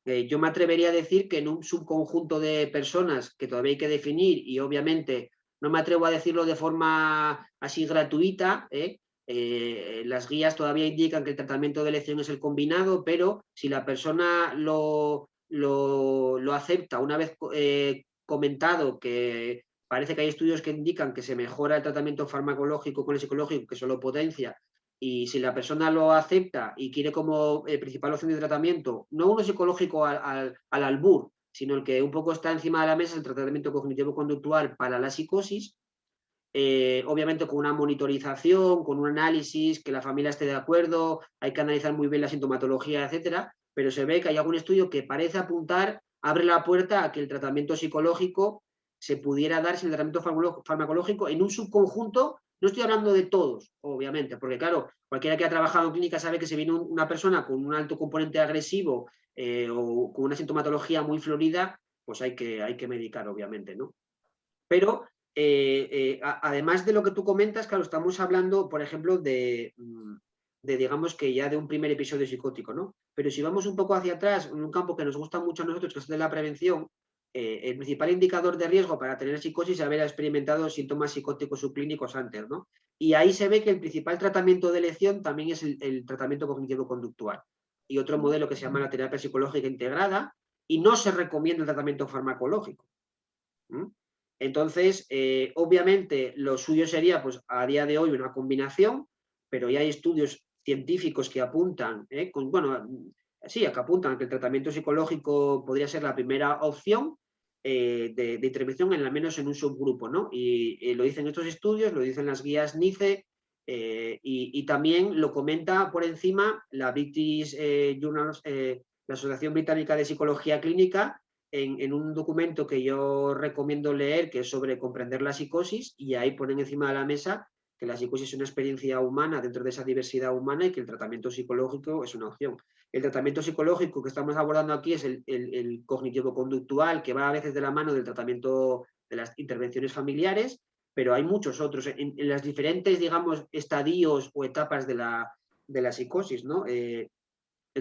yo me atrevería a decir que en un subconjunto de personas que todavía hay que definir, y obviamente no me atrevo a decirlo de forma así gratuita, las guías todavía indican que el tratamiento de elección es el combinado, pero si la persona lo acepta una vez comentado que parece que hay estudios que indican que se mejora el tratamiento farmacológico con el psicológico, que solo potencia, y si la persona lo acepta y quiere como principal opción de tratamiento, no uno psicológico al albur, sino el que un poco está encima de la mesa, el tratamiento cognitivo-conductual para la psicosis, obviamente con una monitorización, con un análisis, que la familia esté de acuerdo, hay que analizar muy bien la sintomatología, etcétera, pero se ve que hay algún estudio que parece apuntar, abre la puerta a que el tratamiento psicológico se pudiera dar sin el tratamiento farmacológico en un subconjunto. No estoy hablando de todos, obviamente, porque claro, cualquiera que ha trabajado en clínica sabe que si viene una persona con un alto componente agresivo o con una sintomatología muy florida, pues hay que medicar, obviamente, ¿no? Pero además de lo que tú comentas, claro, estamos hablando, por ejemplo, de digamos que ya de un primer episodio psicótico, ¿no? Pero si vamos un poco hacia atrás, en un campo que nos gusta mucho a nosotros, que es de la prevención, el principal indicador de riesgo para tener psicosis es haber experimentado síntomas psicóticos subclínicos antes, ¿no? Y ahí se ve que el principal tratamiento de elección también es el tratamiento cognitivo-conductual. Y otro modelo que se llama la terapia psicológica integrada, y no se recomienda el tratamiento farmacológico. Entonces, obviamente, lo suyo sería, pues, a día de hoy una combinación, pero ya hay estudios científicos que apuntan, que apuntan que el tratamiento psicológico podría ser la primera opción de intervención, al menos en un subgrupo, ¿no? Y lo dicen estos estudios, lo dicen las guías NICE, Y también lo comenta por encima la British Journals, la Asociación Británica de Psicología Clínica, en un documento que yo recomiendo leer, que es sobre comprender la psicosis, y ahí ponen encima de la mesa que la psicosis es una experiencia humana dentro de esa diversidad humana y que el tratamiento psicológico es una opción. El tratamiento psicológico que estamos abordando aquí es el cognitivo-conductual, que va a veces de la mano del tratamiento de las intervenciones familiares, pero hay muchos otros en las diferentes, digamos, estadios o etapas de la psicosis, ¿no? El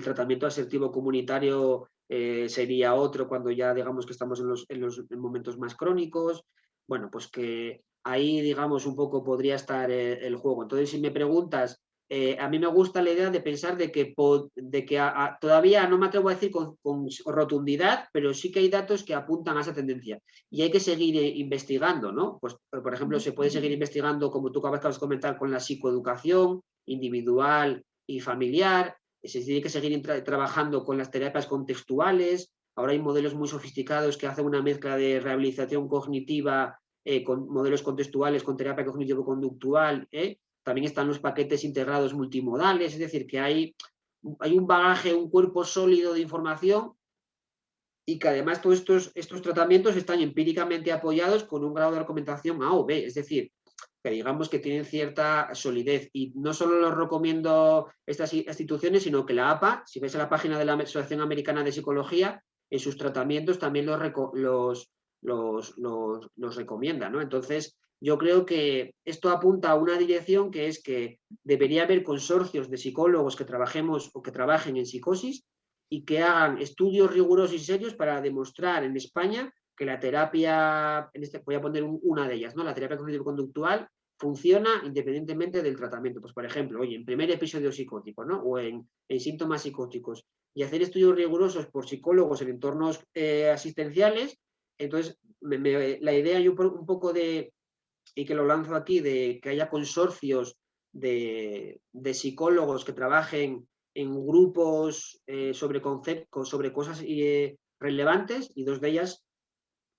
tratamiento asertivo comunitario sería otro cuando ya digamos que estamos en los momentos más crónicos. Bueno, pues que ahí digamos un poco podría estar el juego. Entonces, si me preguntas, a mí me gusta la idea de pensar de que todavía no me atrevo a decir con rotundidad, pero sí que hay datos que apuntan a esa tendencia. Y hay que seguir investigando, ¿no? Pues, por ejemplo, se puede seguir investigando, como tú acabas de comentar, con la psicoeducación individual y familiar. Se tiene que seguir trabajando con las terapias contextuales. Ahora hay modelos muy sofisticados que hacen una mezcla de rehabilitación cognitiva con modelos contextuales, con terapia cognitivo-conductual. También están los paquetes integrados multimodales, es decir, que hay un bagaje, un cuerpo sólido de información y que además todos estos tratamientos están empíricamente apoyados con un grado de argumentación A o B, es decir, que digamos que tienen cierta solidez. Y no solo los recomiendo estas instituciones, sino que la APA, si ves a la página de la Asociación Americana de Psicología, en sus tratamientos también los recomienda, ¿no? Entonces, yo creo que esto apunta a una dirección que es que debería haber consorcios de psicólogos que trabajemos o que trabajen en psicosis y que hagan estudios rigurosos y serios para demostrar en España que la terapia, voy a poner una de ellas, ¿no? La terapia cognitivo-conductual funciona independientemente del tratamiento. Pues, por ejemplo, oye, en primer episodio psicótico, ¿no? O en síntomas psicóticos. Y hacer estudios rigurosos por psicólogos en entornos asistenciales. Entonces, la idea yo un poco de, y que lo lanzo aquí, de que haya consorcios de psicólogos que trabajen en grupos sobre conceptos, sobre cosas relevantes, y dos de ellas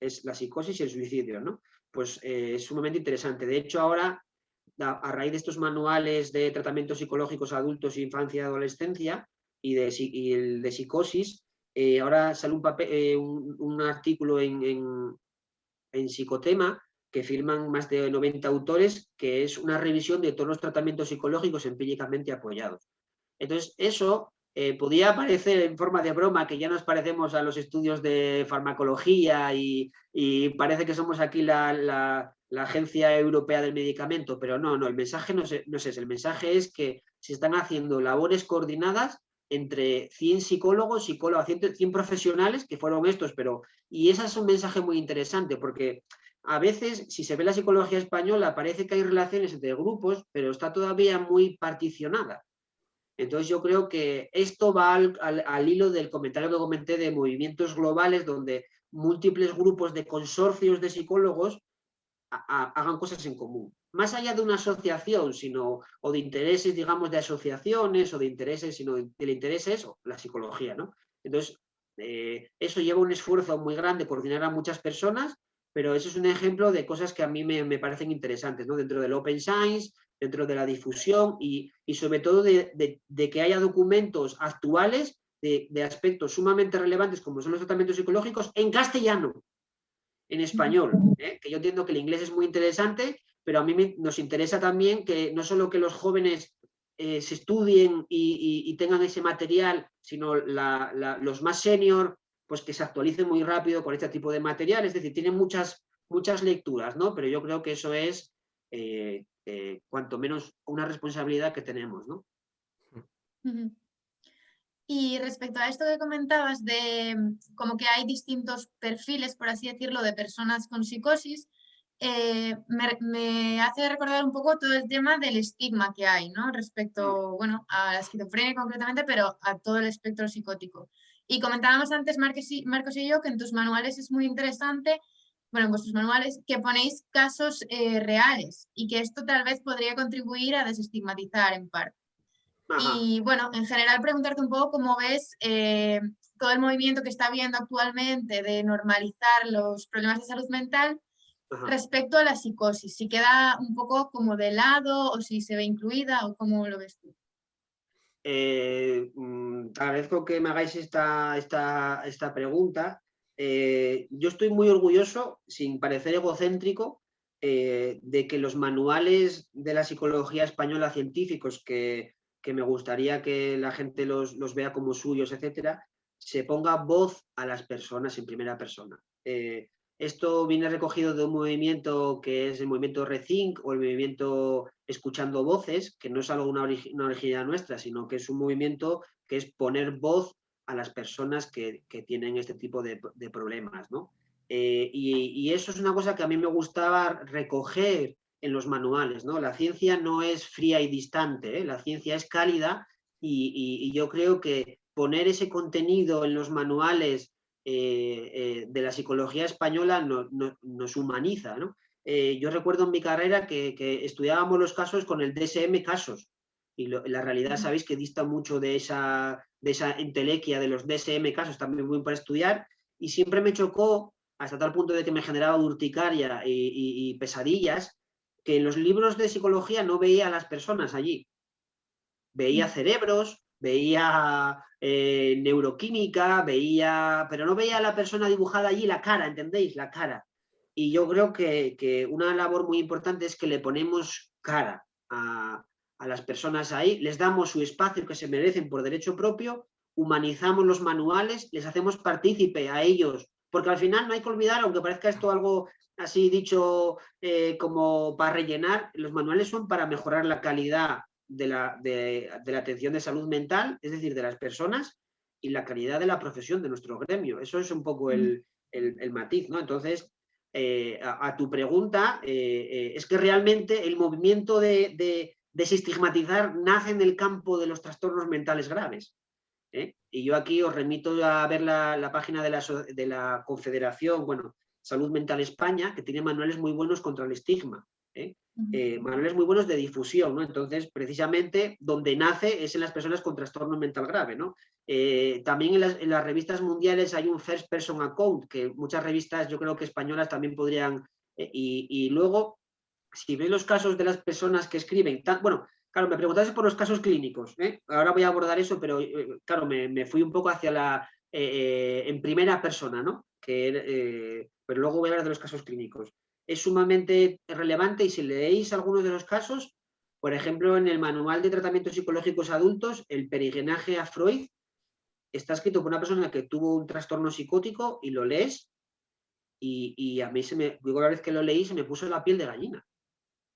es la psicosis y el suicidio, ¿no? Pues es sumamente interesante. De hecho, ahora, a raíz de estos manuales de tratamientos psicológicos a adultos, infancia y adolescencia y el de psicosis, ahora sale un artículo en Psicotema que firman más de 90 autores, que es una revisión de todos los tratamientos psicológicos empíricamente apoyados. Entonces, eso podía parecer en forma de broma, que ya nos parecemos a los estudios de farmacología y parece que somos aquí la Agencia Europea del Medicamento, pero no, el mensaje no es ese. El mensaje es que se están haciendo labores coordinadas entre 100 psicólogos, 100 profesionales, que fueron estos, y ese es un mensaje muy interesante, porque a veces, si se ve la psicología española, parece que hay relaciones entre grupos, pero está todavía muy particionada. Entonces yo creo que esto va al hilo del comentario que comenté de movimientos globales, donde múltiples grupos de consorcios de psicólogos hagan cosas en común. Más allá de una asociación, o de intereses, digamos, de asociaciones, o de intereses, sino del interés es la psicología, ¿no? Entonces, eso lleva un esfuerzo muy grande, coordinar a muchas personas, pero eso es un ejemplo de cosas que a mí me parecen interesantes, ¿no? Dentro del Open Science, dentro de la difusión y sobre todo de que haya documentos actuales de aspectos sumamente relevantes como son los tratamientos psicológicos en castellano, en español, que yo entiendo que el inglés es muy interesante, pero a mí nos interesa también que no solo que los jóvenes se estudien y tengan ese material, sino los más senior, pues que se actualicen muy rápido con este tipo de material. Es decir, tienen muchas lecturas, ¿no? Pero yo creo que eso es cuanto menos una responsabilidad que tenemos, ¿no? Y respecto a esto que comentabas de como que hay distintos perfiles, por así decirlo, de personas con psicosis, me hace recordar un poco todo el tema del estigma que hay, ¿no? Respecto, bueno, a la esquizofrenia concretamente, pero a todo el espectro psicótico. Y comentábamos antes, Marcos y yo, que en tus manuales es muy interesante, bueno, en vuestros manuales, que ponéis casos reales y que esto tal vez podría contribuir a desestigmatizar en parte. Ajá. Y bueno, en general preguntarte un poco cómo ves todo el movimiento que está habiendo actualmente de normalizar los problemas de salud mental Ajá. respecto a la psicosis, si queda un poco como de lado o si se ve incluida o cómo lo ves tú. Te agradezco que me hagáis esta pregunta. Yo estoy muy orgulloso, sin parecer egocéntrico, de que los manuales de la psicología española científicos, que me gustaría que la gente los vea como suyos, etcétera, se ponga voz a las personas en primera persona. Esto viene recogido de un movimiento que es el movimiento Rethink o el movimiento Escuchando Voces, que no es algo una originalidad nuestra, sino que es un movimiento que es poner voz a las personas que tienen este tipo de problemas, ¿no? Y eso es una cosa que a mí me gustaba recoger en los manuales, ¿no? La ciencia no es fría y distante, ¿eh? La ciencia es cálida y yo creo que poner ese contenido en los manuales de la psicología española nos humaniza, ¿no? Yo recuerdo en mi carrera que estudiábamos los casos con el DSM casos y la realidad sabéis que dista mucho de esa entelequia de los DSM casos, también muy para estudiar, y siempre me chocó hasta tal punto de que me generaba urticaria y pesadillas, que en los libros de psicología no veía a las personas allí. Veía cerebros, veía neuroquímica, pero no veía a la persona dibujada allí, la cara, ¿entendéis? La cara. Y yo creo que una labor muy importante es que le ponemos cara a las personas ahí, les damos su espacio que se merecen por derecho propio, humanizamos los manuales, les hacemos partícipe a ellos, porque al final no hay que olvidar, aunque parezca esto algo así dicho como para rellenar, los manuales son para mejorar la calidad de la atención de salud mental, es decir, de las personas, y la calidad de la profesión de nuestro gremio. Eso es un poco el matiz, ¿no? Entonces, a tu pregunta, es que realmente el movimiento de desestigmatizar nace en el campo de los trastornos mentales graves. Y yo aquí os remito a ver la página de la Confederación, bueno, Salud Mental España, que tiene manuales muy buenos contra el estigma. Manuales muy buenos de difusión, ¿no? Entonces, precisamente, donde nace es en las personas con trastorno mental grave, ¿no? También en las revistas mundiales hay un first person account, que muchas revistas, yo creo que españolas también podrían, y luego, si ves los casos de las personas que escriben, bueno, claro, me preguntaste por los casos clínicos, ¿eh? Ahora voy a abordar eso, pero claro, me fui un poco hacia en primera persona, ¿no? Pero luego voy a hablar de los casos clínicos. Es sumamente relevante y si leéis algunos de los casos, por ejemplo, en el Manual de Tratamientos Psicológicos Adultos, el peregrinaje a Freud está escrito por una persona que tuvo un trastorno psicótico y lo lees y a mí digo, la vez que lo leí se me puso la piel de gallina,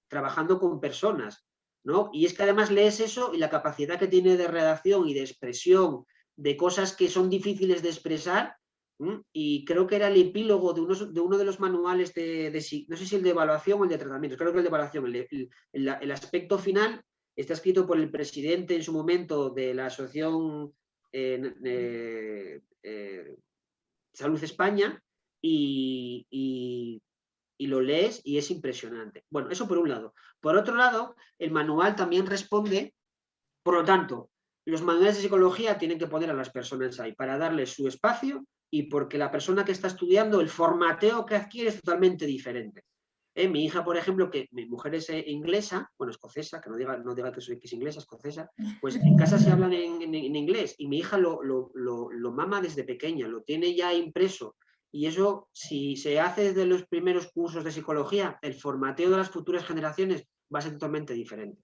trabajando con personas, ¿no? Y es que además lees eso y la capacidad que tiene de redacción y de expresión de cosas que son difíciles de expresar. Y creo que era el epílogo de uno de los manuales no sé si el de evaluación o el de tratamientos, creo que el de evaluación, el aspecto final está escrito por el presidente en su momento de la Asociación Salud España y lo lees y es impresionante. Bueno, eso por un lado. Por otro lado, el manual también responde, por lo tanto, los manuales de psicología tienen que poner a las personas ahí para darles su espacio y porque la persona que está estudiando, el formateo que adquiere es totalmente diferente. Mi hija, por ejemplo, que mi mujer es inglesa, bueno, escocesa, que no diga que es inglesa, escocesa, pues en casa se hablan en inglés y mi hija lo mama desde pequeña, lo tiene ya impreso. Y eso, si se hace desde los primeros cursos de psicología, el formateo de las futuras generaciones va a ser totalmente diferente.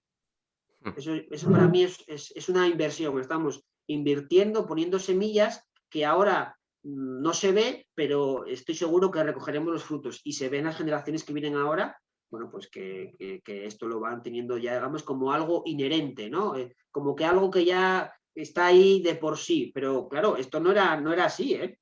Eso para mí es una inversión. Estamos invirtiendo, poniendo semillas que ahora no se ve, pero estoy seguro que recogeremos los frutos. Y se ven las generaciones que vienen ahora, bueno, pues que esto lo van teniendo ya, digamos, como algo inherente, ¿no? Como que algo que ya está ahí de por sí. Pero claro, esto no era así, ¿eh?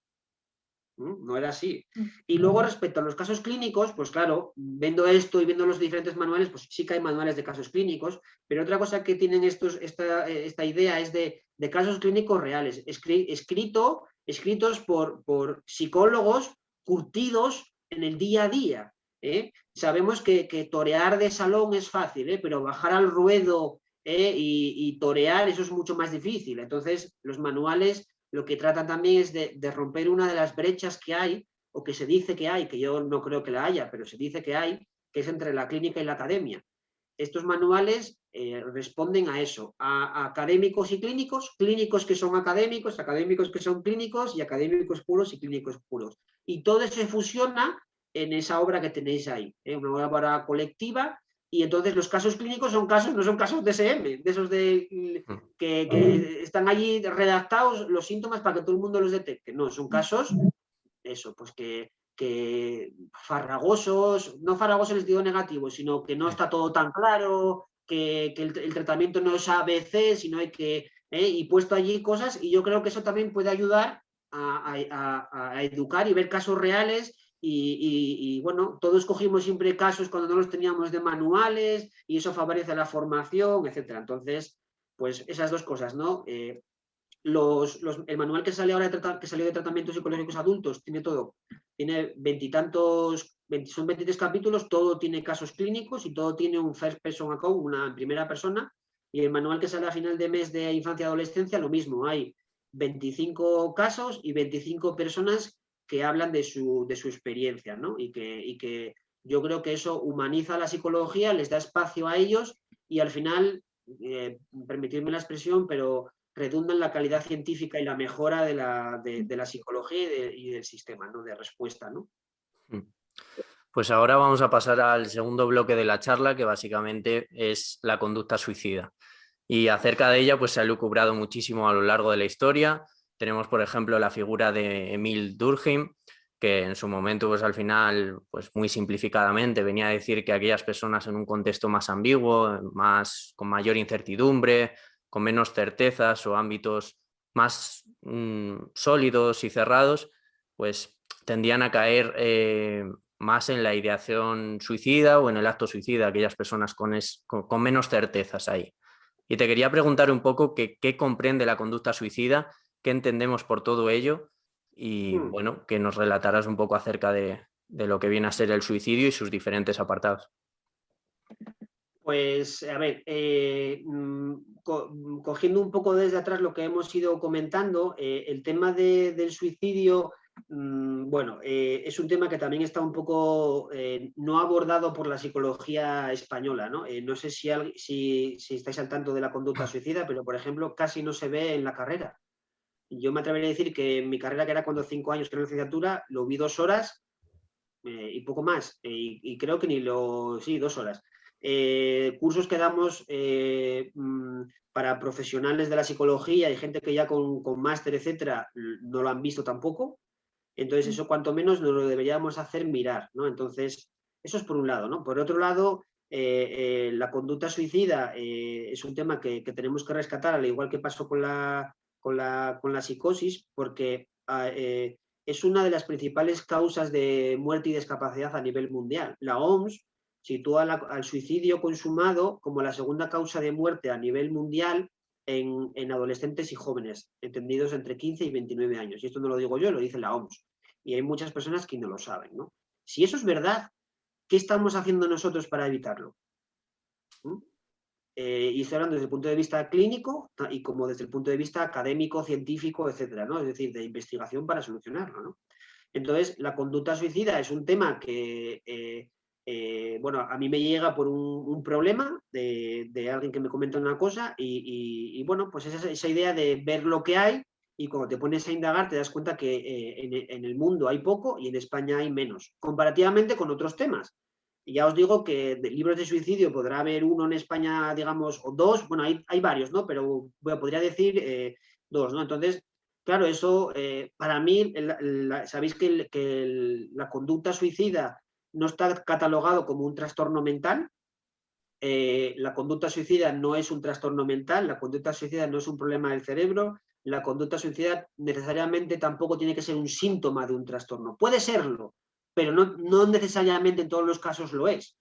No era así. Y luego respecto a los casos clínicos, pues claro, viendo esto y viendo los diferentes manuales, pues sí que hay manuales de casos clínicos, pero otra cosa que tienen esta idea es de casos clínicos reales, escritos por psicólogos curtidos en el día a día. Sabemos que torear de salón es fácil, pero bajar al ruedo y torear, eso es mucho más difícil. Entonces, los manuales lo que tratan también es de romper una de las brechas que hay o que se dice que hay, que yo no creo que la haya, pero se dice que hay, que es entre la clínica y la academia. Estos manuales responden a eso, a académicos y clínicos, clínicos que son académicos, académicos que son clínicos y académicos puros y clínicos puros. Y todo se fusiona en esa obra que tenéis ahí, una obra colectiva, y entonces los casos clínicos son casos, no son casos DSM, de esos que están allí redactados los síntomas para que todo el mundo los detecte. No, son casos, eso, pues que farragosos, no farragosos en el sentido negativo, sino que no está todo tan claro, que el tratamiento no es ABC, sino hay que, y puesto allí cosas, y yo creo que eso también puede ayudar a educar y ver casos reales. Y bueno, todos cogimos siempre casos cuando no los teníamos de manuales y eso favorece la formación, etcétera. Entonces, pues esas dos cosas, ¿no? El manual que sale ahora que salió de tratamientos psicológicos adultos tiene todo, tiene son 23 capítulos, todo tiene casos clínicos y todo tiene un first person account, una primera persona, y el manual que sale a final de mes de infancia y adolescencia, lo mismo, hay 25 casos y 25 personas que hablan de su experiencia, ¿no? Y que yo creo que eso humaniza la psicología, les da espacio a ellos y al final, permitidme la expresión, pero redunda en la calidad científica y la mejora de la psicología y del sistema, ¿no? De respuesta, ¿no? Pues ahora vamos a pasar al segundo bloque de la charla, que básicamente es la conducta suicida. Y acerca de ella pues se ha lucubrado muchísimo a lo largo de la historia. Tenemos, por ejemplo, la figura de Emile Durkheim, que en su momento, pues al final, pues muy simplificadamente, venía a decir que aquellas personas en un contexto más ambiguo, con mayor incertidumbre, con menos certezas o ámbitos más sólidos y cerrados, pues tendían a caer más en la ideación suicida o en el acto suicida, aquellas personas con menos certezas ahí. Y te quería preguntar un poco qué comprende la conducta suicida, qué entendemos por todo ello y bueno, que nos relatarás un poco acerca de lo que viene a ser el suicidio y sus diferentes apartados. Pues, a ver, cogiendo un poco desde atrás lo que hemos ido comentando, el tema del suicidio, bueno, es un tema que también está un poco no abordado por la psicología española, ¿no? No sé si estáis al tanto de la conducta suicida, pero, por ejemplo, casi no se ve en la carrera. Yo me atrevería a decir que en mi carrera, que era cuando 5 años que era la licenciatura, lo vi 2 horas y poco más. Y creo que sí, 2 horas. Cursos que damos para profesionales de la psicología y gente que ya con máster, etcétera, no lo han visto tampoco. Entonces, eso cuanto menos nos lo deberíamos hacer mirar, ¿no? Entonces, eso es por un lado, ¿no? Por otro lado, la conducta suicida es un tema que tenemos que rescatar, al igual que pasó con la psicosis, porque es una de las principales causas de muerte y discapacidad a nivel mundial. La OMS sitúa al suicidio consumado como la segunda causa de muerte a nivel mundial en adolescentes y jóvenes, entendidos entre 15 y 29 años. Y esto no lo digo yo, lo dice la OMS. Y hay muchas personas que no lo saben, ¿no? Si eso es verdad, ¿qué estamos haciendo nosotros para evitarlo? Y estoy hablando desde el punto de vista clínico y como desde el punto de vista académico, científico, etcétera, ¿no? Es decir, de investigación para solucionarlo, ¿no? Entonces, la conducta suicida es un tema que, bueno, a mí me llega por un problema de alguien que me comenta una cosa y bueno, pues esa idea de ver lo que hay y cuando te pones a indagar te das cuenta que en el mundo hay poco y en España hay menos, comparativamente con otros temas. Y ya os digo que de libros de suicidio podrá haber uno en España, digamos, o dos, bueno, hay varios, ¿no? Pero bueno, podría decir dos, ¿no? Entonces, claro, eso para mí, sabéis que la conducta suicida no está catalogado como un trastorno mental. La conducta suicida no es un trastorno mental, la conducta suicida no es un problema del cerebro, la conducta suicida necesariamente tampoco tiene que ser un síntoma de un trastorno. Puede serlo, pero no necesariamente en todos los casos lo es.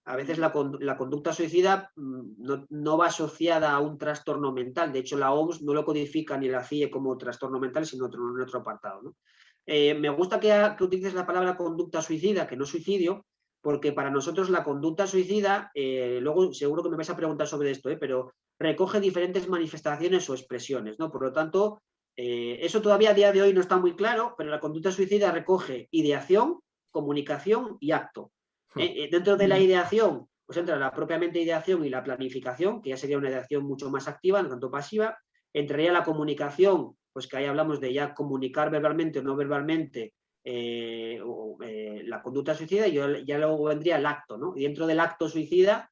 A veces la conducta suicida no va asociada a un trastorno mental. De hecho, la OMS no lo codifica ni la CIE como trastorno mental, sino en otro apartado, ¿no? Me gusta que utilices la palabra conducta suicida, que no suicidio, porque para nosotros la conducta suicida, luego seguro que me vais a preguntar sobre esto, pero recoge diferentes manifestaciones o expresiones, ¿no? Por lo tanto, Eso todavía a día de hoy no está muy claro, pero la conducta suicida recoge ideación, comunicación y acto. Dentro de la ideación, pues entra la propiamente ideación y la planificación, que ya sería una ideación mucho más activa, no tanto pasiva. Entraría la comunicación, pues que ahí hablamos de ya comunicar verbalmente o no verbalmente la conducta suicida, y ya luego vendría el acto, ¿no? Y dentro del acto suicida,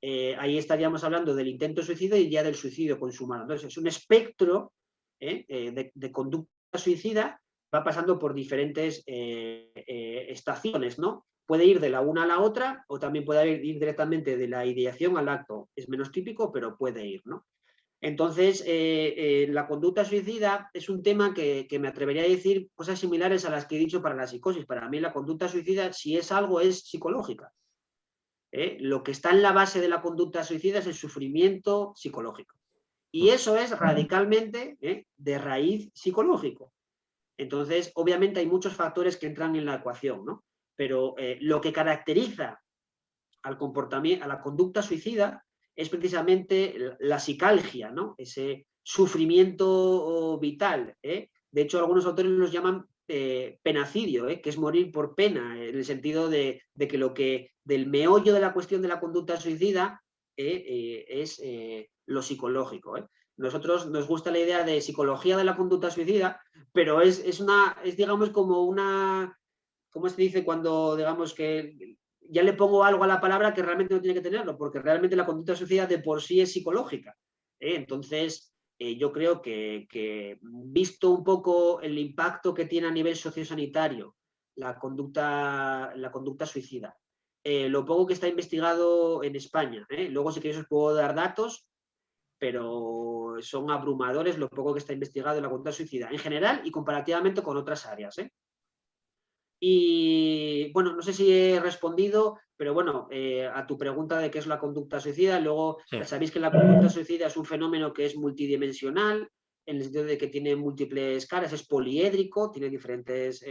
ahí estaríamos hablando del intento suicida y ya del suicidio consumado. Entonces, es un espectro de conducta suicida, va pasando por diferentes estaciones, ¿no? Puede ir de la una a la otra, o también puede ir directamente de la ideación al acto. Es menos típico, pero puede ir, ¿no? Entonces, la conducta suicida es un tema que me atrevería a decir cosas similares a las que he dicho para la psicosis. Para mí la conducta suicida, si es algo, es psicológica. Lo que está en la base de la conducta suicida es el sufrimiento psicológico. Y eso es radicalmente de raíz psicológico. Entonces, obviamente hay muchos factores que entran en la ecuación, ¿no? Pero lo que caracteriza al comportamiento, a la conducta suicida, es precisamente la psicalgia, ¿no? Ese sufrimiento vital. De hecho, algunos autores los llaman penacidio, que es morir por pena, en el sentido de que del meollo de la cuestión de la conducta suicida es lo psicológico. Nosotros nos gusta la idea de psicología de la conducta suicida, pero es digamos como una, ¿cómo se dice cuando digamos que ya le pongo algo a la palabra que realmente no tiene que tenerlo? Porque realmente la conducta suicida de por sí es psicológica. Entonces, yo creo que visto un poco el impacto que tiene a nivel sociosanitario la conducta suicida, lo poco que está investigado en España, luego si queréis os puedo dar datos, pero son abrumadores lo poco que está investigado en la conducta suicida en general y comparativamente con otras áreas. Y bueno, no sé si he respondido, pero bueno, a tu pregunta de qué es la conducta suicida, luego Sí. sabéis que la conducta suicida es un fenómeno que es multidimensional, en el sentido de que tiene múltiples caras, es poliédrico, tiene diferentes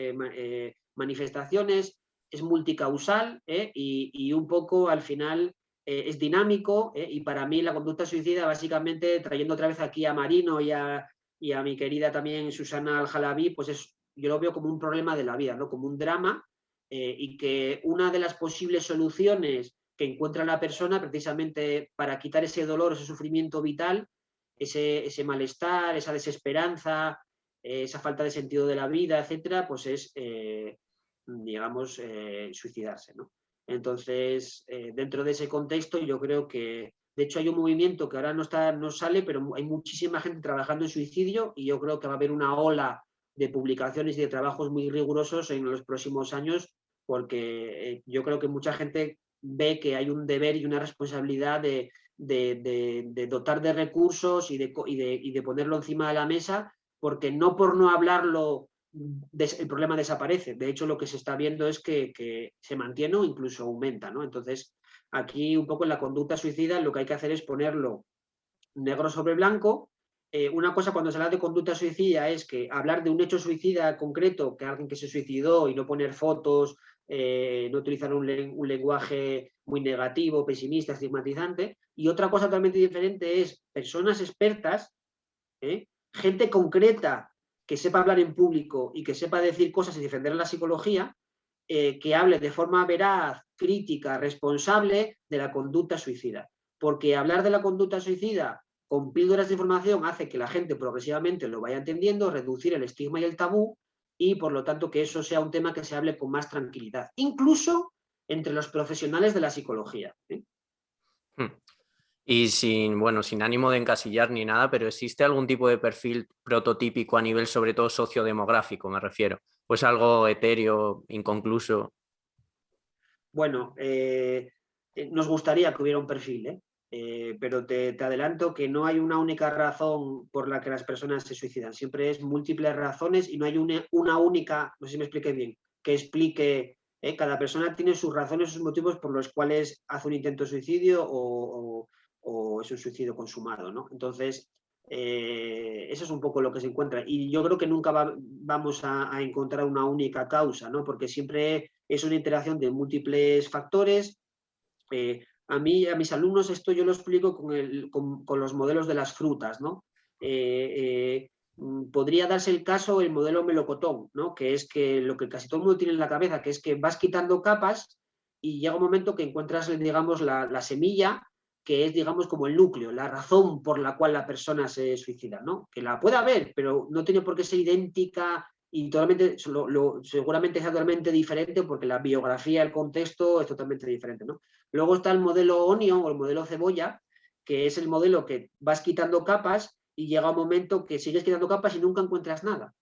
manifestaciones, es multicausal y un poco al final es dinámico, y para mí la conducta suicida, básicamente, trayendo otra vez aquí a Marino y a mi querida también Susana Al-Jalabi, pues yo lo veo como un problema de la vida, ¿no? Como un drama, y que una de las posibles soluciones que encuentra la persona precisamente para quitar ese dolor, ese sufrimiento vital, ese malestar, esa desesperanza, esa falta de sentido de la vida, etcétera, pues es, digamos, suicidarse, ¿no? Entonces, dentro de ese contexto, yo creo que, de hecho, hay un movimiento que ahora no sale, pero hay muchísima gente trabajando en suicidio, y yo creo que va a haber una ola de publicaciones y de trabajos muy rigurosos en los próximos años, porque yo creo que mucha gente ve que hay un deber y una responsabilidad de dotar de recursos y de ponerlo encima de la mesa, porque no por no hablarlo el problema desaparece. De hecho, lo que se está viendo es que se mantiene o incluso aumenta, ¿no? Entonces, aquí un poco en la conducta suicida lo que hay que hacer es ponerlo negro sobre blanco. Una cosa cuando se habla de conducta suicida es que hablar de un hecho suicida concreto, que alguien que se suicidó, y no poner fotos, no utilizar un lenguaje muy negativo, pesimista, estigmatizante. Y otra cosa totalmente diferente es personas expertas, gente concreta que sepa hablar en público y que sepa decir cosas y defender la psicología, que hable de forma veraz, crítica, responsable de la conducta suicida. Porque hablar de la conducta suicida con píldoras de información hace que la gente progresivamente lo vaya entendiendo, reducir el estigma y el tabú, y por lo tanto que eso sea un tema que se hable con más tranquilidad, incluso entre los profesionales de la psicología. Y sin ánimo de encasillar ni nada, pero ¿existe algún tipo de perfil prototípico a nivel sobre todo sociodemográfico, me refiero? Pues algo etéreo, inconcluso. Bueno, nos gustaría que hubiera un perfil, pero te adelanto que no hay una única razón por la que las personas se suicidan. Siempre es múltiples razones y no hay una única, no sé si me expliqué bien, que explique. Cada persona tiene sus razones, sus motivos por los cuales hace un intento de suicidio o es un suicidio consumado, ¿no? Entonces, eso es un poco lo que se encuentra. Y yo creo que nunca vamos a encontrar una única causa, ¿no? Porque siempre es una interacción de múltiples factores. A mis alumnos esto yo lo explico con los modelos de las frutas, ¿no? podría darse el caso el modelo melocotón, ¿no? Que es que lo que casi todo el mundo tiene en la cabeza, que es que vas quitando capas y llega un momento que encuentras, digamos, la semilla, que es, digamos, como el núcleo, la razón por la cual la persona se suicida, ¿no? Que la puede haber, pero no tiene por qué ser idéntica y totalmente, seguramente es totalmente diferente porque la biografía, el contexto es totalmente diferente, ¿no? Luego está el modelo Onion o el modelo cebolla, que es el modelo que vas quitando capas y llega un momento que sigues quitando capas y nunca encuentras nada,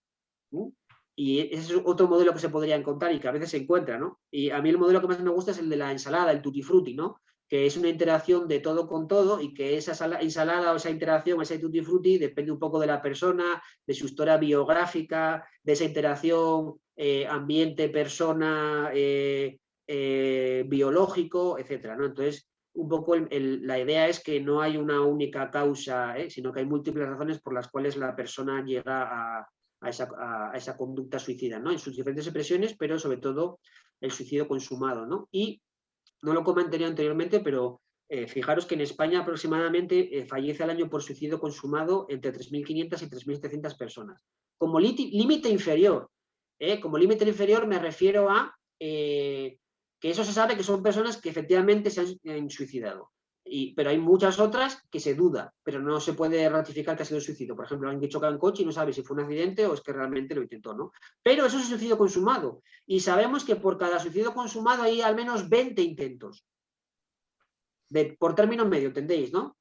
¿no? Y ese es otro modelo que se podría encontrar y que a veces se encuentra, ¿no? Y a mí el modelo que más me gusta es el de la ensalada, el tutti frutti, ¿no? Que es una interacción de todo con todo y que esa ensalada o esa interacción, ese tutti frutti, depende un poco de la persona, de su historia biográfica, de esa interacción ambiente, persona, biológico, etcétera, ¿no? Entonces, un poco la idea es que no hay una única causa, sino que hay múltiples razones por las cuales la persona llega a esa conducta suicida, ¿no? En sus diferentes expresiones, pero sobre todo el suicidio consumado, ¿no? Y no lo comenté anteriormente, pero fijaros que en España aproximadamente fallece al año por suicidio consumado entre 3.500 y 3.700 personas. Como límite inferior, como límite inferior me refiero a que eso se sabe que son personas que efectivamente se han suicidado. Pero hay muchas otras que se duda, pero no se puede ratificar que ha sido suicidio. Por ejemplo, alguien que choca en coche y no sabe si fue un accidente o es que realmente lo intentó, ¿no? Pero eso es suicidio consumado. Y sabemos que por cada suicidio consumado hay al menos 20 intentos. Por término medio, ¿entendéis, no?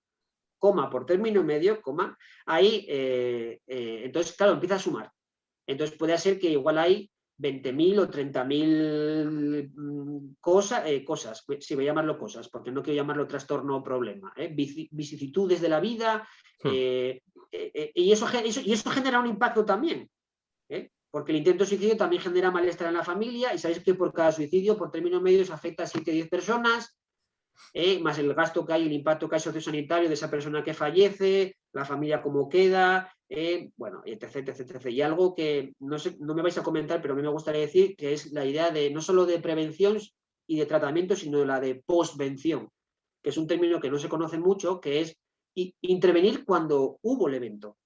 Coma por término medio, coma. Ahí, entonces, claro, empieza a sumar. Entonces puede ser que igual hay 20.000 o 30.000 cosas, si voy a llamarlo cosas, porque no quiero llamarlo trastorno o problema, vicisitudes de la vida, y eso genera un impacto también, porque el intento de suicidio también genera malestar en la familia, y sabéis que por cada suicidio, por término medio, se afecta a 7 o 10 personas, más el gasto que hay, el impacto que hay sociosanitario de esa persona que fallece, la familia cómo queda, bueno, etc, etc, etc. Y algo que no me vais a comentar, pero a mí me gustaría decir, que es la idea de no solo de prevención y de tratamiento, sino la de postvención, que es un término que no se conoce mucho, que es intervenir cuando hubo el evento,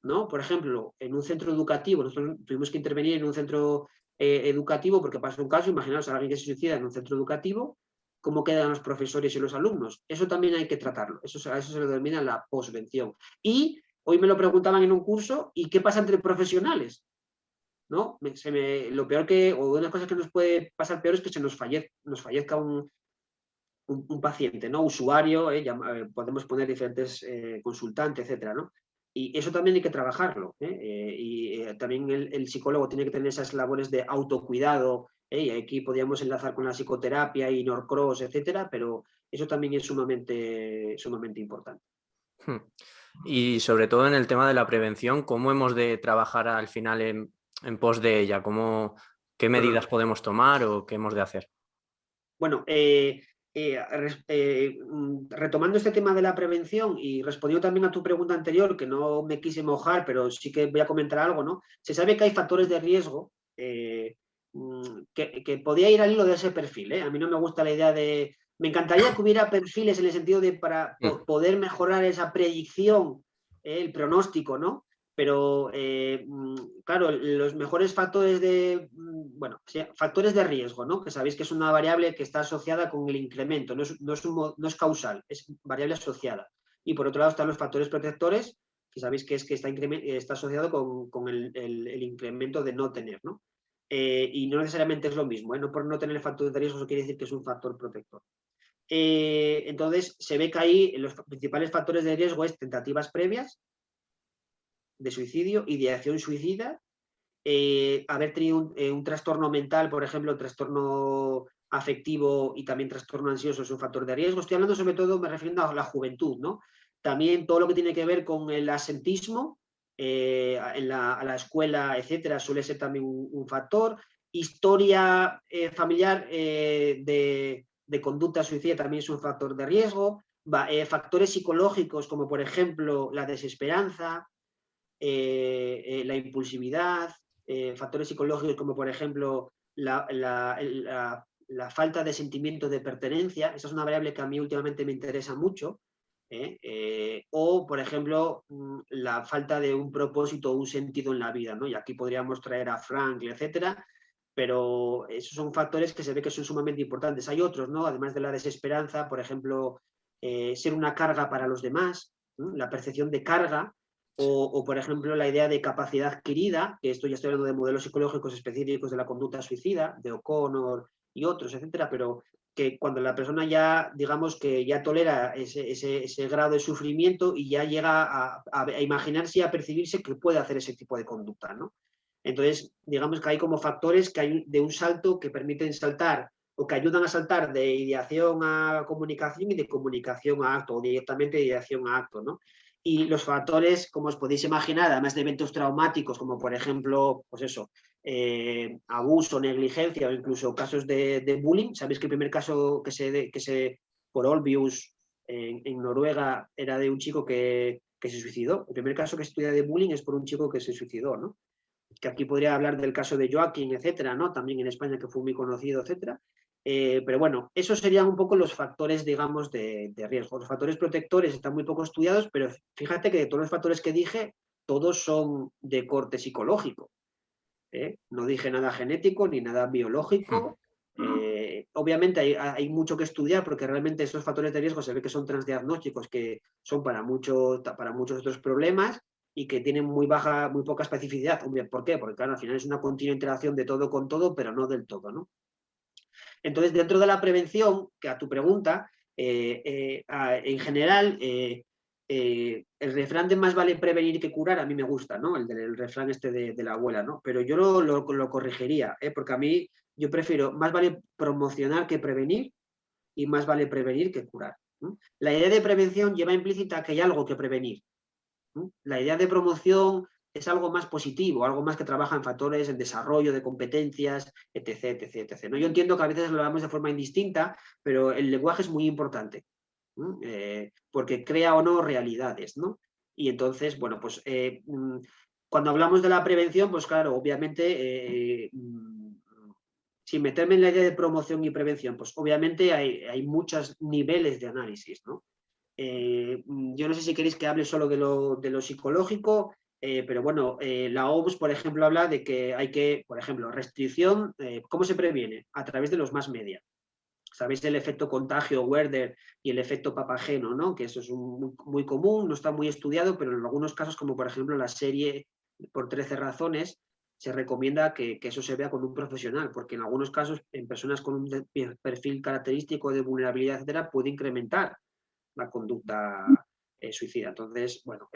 ¿no? Por ejemplo, en un centro educativo, nosotros tuvimos que intervenir en un centro educativo porque pasó un caso, imaginaos a alguien que se suicida en un centro educativo, cómo quedan los profesores y los alumnos. Eso también hay que tratarlo. A eso se le denomina la posvención. Y hoy me lo preguntaban en un curso, ¿y qué pasa entre profesionales? ¿No? Lo peor o una de las cosas que nos puede pasar peor es que nos fallezca un paciente, ¿no? Usuario, podemos poner diferentes consultantes, etcétera, ¿no? Y eso también hay que trabajarlo. También el psicólogo tiene que tener esas labores de autocuidado. Y aquí podríamos enlazar con la psicoterapia y Norcross, etcétera, pero eso también es sumamente importante. Y sobre todo en el tema de la prevención, ¿cómo hemos de trabajar al final en pos de ella? ¿Qué medidas podemos tomar o qué hemos de hacer? Bueno, retomando este tema de la prevención y respondiendo también a tu pregunta anterior, que no me quise mojar, pero sí que voy a comentar algo, ¿no? Se sabe que hay factores de riesgo que podía ir al hilo de ese perfil, ¿eh? A mí no me gusta la idea de... Me encantaría que hubiera perfiles en el sentido de para poder mejorar esa predicción, el pronóstico, ¿no? Pero, claro, los mejores factores factores de riesgo, ¿no? Que sabéis que es una variable que está asociada con el incremento, no es causal, es variable asociada. Y por otro lado están los factores protectores, que sabéis que está asociado con el incremento de no tener, ¿no? Y no necesariamente es lo mismo, ¿eh? No por no tener factores de riesgo eso quiere decir que es un factor protector. Entonces, se ve que ahí los principales factores de riesgo es tentativas previas de suicidio, ideación suicida, haber tenido un trastorno mental, por ejemplo, trastorno afectivo y también trastorno ansioso es un factor de riesgo. Estoy hablando sobre todo, me refiero a la juventud, ¿no? También todo lo que tiene que ver con el asentismo, a la escuela, etcétera, suele ser también un factor. Historia familiar de conducta suicida también es un factor de riesgo. Factores psicológicos como, por ejemplo, la desesperanza, la impulsividad, factores psicológicos como por ejemplo la falta de sentimiento de pertenencia. Esa es una variable que a mí últimamente me interesa mucho, O, por ejemplo, la falta de un propósito o un sentido en la vida, ¿no? Y aquí podríamos traer a Frankl, etcétera, pero esos son factores que se ve que son sumamente importantes. Hay otros, ¿no? Además de la desesperanza, por ejemplo, ser una carga para los demás, ¿no? La percepción de carga, o, por ejemplo, la idea de capacidad adquirida, que esto ya estoy hablando de modelos psicológicos específicos de la conducta suicida, de O'Connor y otros, etcétera, pero que cuando la persona ya, digamos que ya tolera ese grado de sufrimiento y ya llega a imaginarse y a percibirse que puede hacer ese tipo de conducta, ¿no? Entonces, digamos que hay como factores que hay de un salto que permiten saltar o que ayudan a saltar de ideación a comunicación y de comunicación a acto, o directamente de ideación a acto, ¿no? Y los factores, como os podéis imaginar, además de eventos traumáticos, como por ejemplo, pues eso, abuso, negligencia o incluso casos de bullying. Sabéis que el primer caso por Olbius en Noruega era de un chico que se suicidó. El primer caso que se estudia de bullying es por un chico que se suicidó, ¿no? Que aquí podría hablar del caso de Joaquín, etcétera, ¿no? También en España, que fue muy conocido, etcétera. Pero bueno, esos serían un poco los factores, digamos, de riesgo. Los factores protectores están muy poco estudiados, pero fíjate que de todos los factores que dije, todos son de corte psicológico. No dije nada genético ni nada biológico. Obviamente hay mucho que estudiar porque realmente esos factores de riesgo se ve que son transdiagnósticos, que son para muchos otros problemas y que tienen muy poca especificidad. ¿Por qué? Porque claro, al final es una continua interacción de todo con todo, pero no del todo, ¿no? Entonces, dentro de la prevención, que a tu pregunta, en general, el refrán de más vale prevenir que curar, a mí me gusta, ¿no? El refrán este de la abuela, ¿no? Pero yo lo corregiría, porque a mí yo prefiero más vale promocionar que prevenir y más vale prevenir que curar, ¿no? La idea de prevención lleva implícita que hay algo que prevenir, ¿no? La idea de promoción es algo más positivo, algo más que trabaja en factores, en desarrollo de competencias, etc, etc, etc, ¿no? Yo entiendo que a veces lo hablamos de forma indistinta, pero el lenguaje es muy importante, ¿no? Porque crea o no realidades, ¿no? Y entonces, bueno, pues cuando hablamos de la prevención, pues claro, obviamente, sin meterme en la idea de promoción y prevención, pues obviamente hay muchos niveles de análisis, ¿no? Yo no sé si queréis que hable solo de lo psicológico, pero bueno, la OMS, por ejemplo, habla de que hay que, por ejemplo, restricción, ¿cómo se previene? A través de los más media. Sabéis el efecto contagio Werder y el efecto Papageno, ¿no? Que eso es muy común, no está muy estudiado, pero en algunos casos, como por ejemplo la serie por 13 razones, se recomienda que eso se vea con un profesional, porque en algunos casos, en personas con un perfil característico de vulnerabilidad, etcétera, puede incrementar la conducta suicida. Entonces, bueno,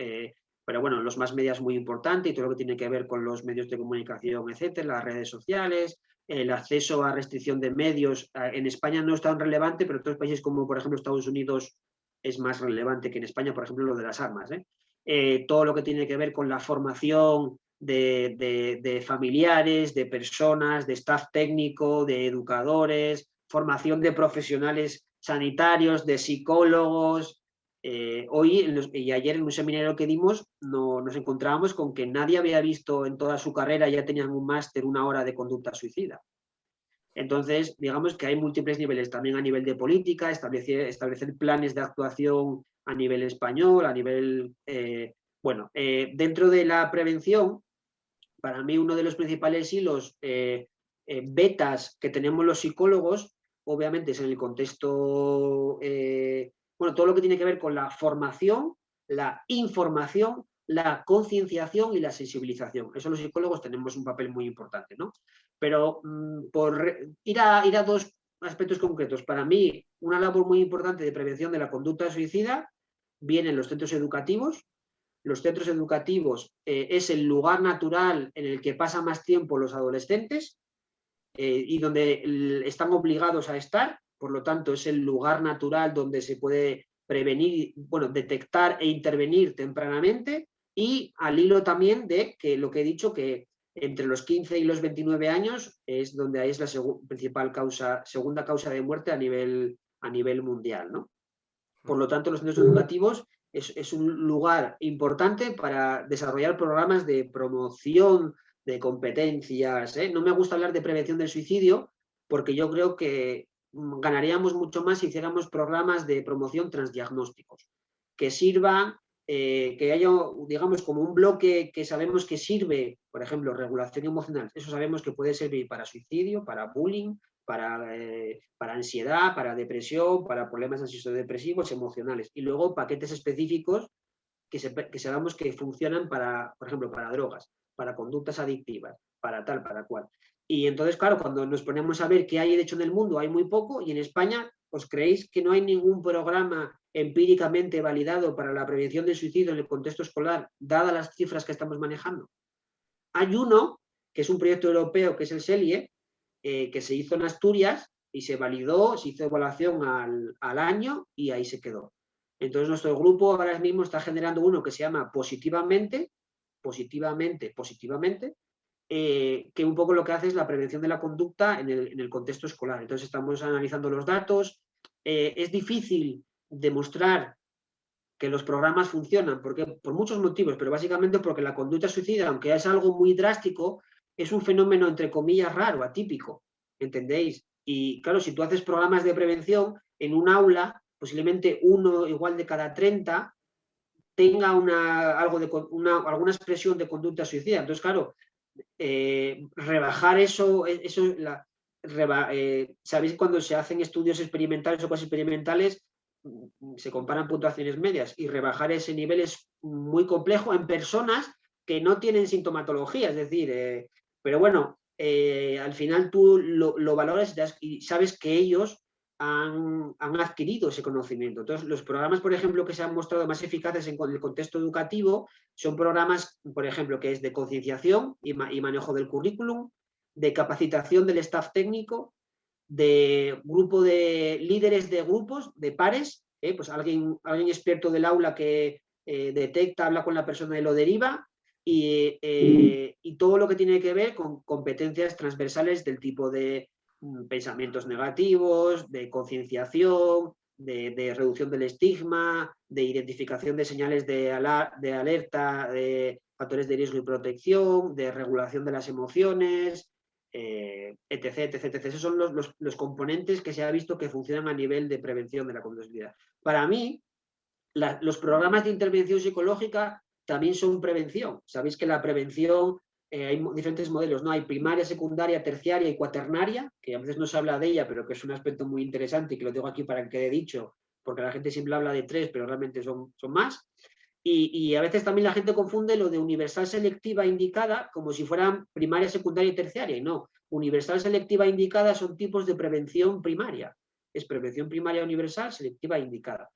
pero bueno, los más media es muy importante y todo lo que tiene que ver con los medios de comunicación, etcétera, las redes sociales, el acceso a restricción de medios. En España no es tan relevante, pero en otros países como, por ejemplo, Estados Unidos es más relevante que en España, por ejemplo, lo de las armas. Todo lo que tiene que ver con la formación de familiares, de personas, de staff técnico, de educadores, formación de profesionales sanitarios, de psicólogos. Hoy y ayer en un seminario que dimos nos encontrábamos con que nadie había visto en toda su carrera, ya tenían un máster, una hora de conducta suicida. Entonces, digamos que hay múltiples niveles, también a nivel de política, establecer planes de actuación a nivel español, a nivel... dentro de la prevención, para mí uno de los principales hilos betas que tenemos los psicólogos, obviamente es en el contexto, todo lo que tiene que ver con la formación, la información, la concienciación y la sensibilización. Eso los psicólogos tenemos un papel muy importante, ¿no? Pero por ir a dos aspectos concretos, para mí una labor muy importante de prevención de la conducta suicida viene en los centros educativos. Los centros educativos es el lugar natural en el que pasan más tiempo los adolescentes y donde están obligados a estar, por lo tanto es el lugar natural donde se puede prevenir, detectar e intervenir tempranamente, y al hilo también de que lo que he dicho, que entre los 15 y los 29 años es donde es la segunda causa de muerte a nivel mundial, ¿no? Por lo tanto, los centros educativos es un lugar importante para desarrollar programas de promoción de competencias. No me gusta hablar de prevención del suicidio porque yo creo que ganaríamos mucho más si hiciéramos programas de promoción transdiagnósticos. que sirvan, que haya, digamos, como un bloque que sabemos que sirve, por ejemplo, regulación emocional, eso sabemos que puede servir para suicidio, para bullying, para ansiedad, para depresión, para problemas ansioso-depresivos, emocionales. Y luego paquetes específicos que sabemos que funcionan para, por ejemplo, para drogas, para conductas adictivas, para tal, para cual. Y entonces, claro, cuando nos ponemos a ver qué hay de hecho en el mundo, hay muy poco, y en España, ¿os creéis que no hay ningún programa empíricamente validado para la prevención del suicidio en el contexto escolar, dadas las cifras que estamos manejando? Hay uno, que es un proyecto europeo, que es el SELIE, que se hizo en Asturias y se validó, se hizo evaluación al año y ahí se quedó. Entonces nuestro grupo ahora mismo está generando uno que se llama Positivamente, que un poco lo que hace es la prevención de la conducta en el contexto escolar. Entonces estamos analizando los datos. Es difícil demostrar que los programas funcionan porque, por muchos motivos, pero básicamente porque la conducta suicida, aunque es algo muy drástico, es un fenómeno entre comillas raro, atípico, ¿entendéis? Y claro, si tú haces programas de prevención en un aula, posiblemente uno igual de cada 30 tenga alguna expresión de conducta suicida. Entonces, claro, rebajar eso ¿sabéis cuando se hacen estudios experimentales o cosas experimentales? Se comparan puntuaciones medias y rebajar ese nivel es muy complejo en personas que no tienen sintomatología, es decir, pero bueno, al final tú lo valoras y sabes que ellos han adquirido ese conocimiento. Entonces, los programas, por ejemplo, que se han mostrado más eficaces en el contexto educativo son programas, por ejemplo, que es de concienciación y manejo del currículum, de capacitación del staff técnico, de grupo de líderes de grupos, de pares, pues alguien experto del aula que detecta, habla con la persona y lo deriva, y todo lo que tiene que ver con competencias transversales del tipo de pensamientos negativos, de concienciación, de reducción del estigma, de identificación de señales de alerta, de factores de riesgo y protección, de regulación de las emociones, etc, etc, etc. Esos son los componentes que se ha visto que funcionan a nivel de prevención de la conductividad. Para mí, los programas de intervención psicológica también son prevención. Sabéis que la prevención, hay diferentes modelos, ¿no? Hay primaria, secundaria, terciaria y cuaternaria, que a veces no se habla de ella, pero que es un aspecto muy interesante y que lo tengo aquí para que quede dicho, porque la gente siempre habla de 3, pero realmente son más. Y a veces también la gente confunde lo de universal selectiva indicada como si fueran primaria, secundaria y terciaria, y no. Universal selectiva indicada son tipos de prevención primaria. Es prevención primaria universal, selectiva indicada.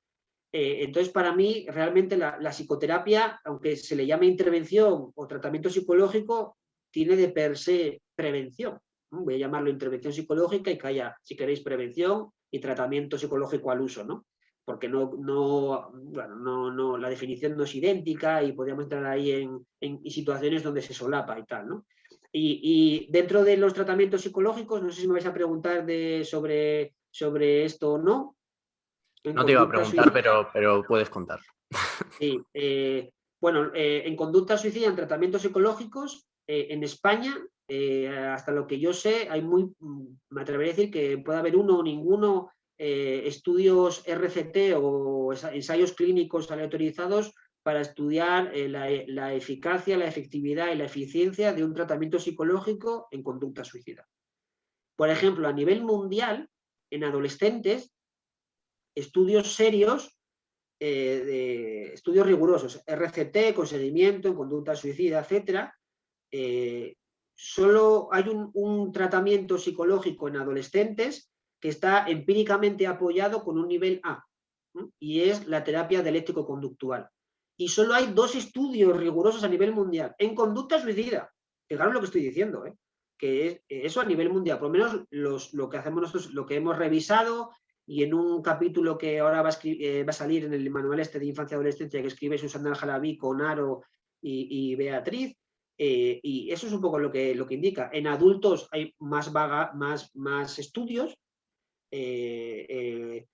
Entonces, para mí, realmente la psicoterapia, aunque se le llame intervención o tratamiento psicológico, tiene de per se prevención, ¿no? Voy a llamarlo intervención psicológica y que haya, si queréis, prevención y tratamiento psicológico al uso, ¿no? Porque la definición no es idéntica y podríamos entrar ahí en situaciones donde se solapa y tal, ¿no? Y dentro de los tratamientos psicológicos, no sé si me vais a preguntar sobre esto o no. No te iba a preguntar, pero puedes contar. Sí, bueno, en conducta suicida, en tratamientos psicológicos, en España, hasta lo que yo sé, me atrevería a decir que puede haber uno o ninguno estudios RCT o ensayos clínicos aleatorizados para estudiar la eficacia, la efectividad y la eficiencia de un tratamiento psicológico en conducta suicida. Por ejemplo, a nivel mundial, en adolescentes, estudios serios, de estudios rigurosos, RCT, con seguimiento en conducta suicida, etc. Solo hay un tratamiento psicológico en adolescentes que está empíricamente apoyado con un nivel A, ¿no? Y es la terapia dialéctico-conductual. Y solo hay 2 estudios rigurosos a nivel mundial en conducta suicida. Fijaros lo que estoy diciendo, que es eso a nivel mundial. Por lo menos lo que hacemos nosotros, lo que hemos revisado, y en un capítulo que ahora va a salir en el manual de infancia y adolescencia que escribe Susana Al-Jalabi con Aro y Beatriz, y eso es un poco lo que indica. En adultos hay más estudios, en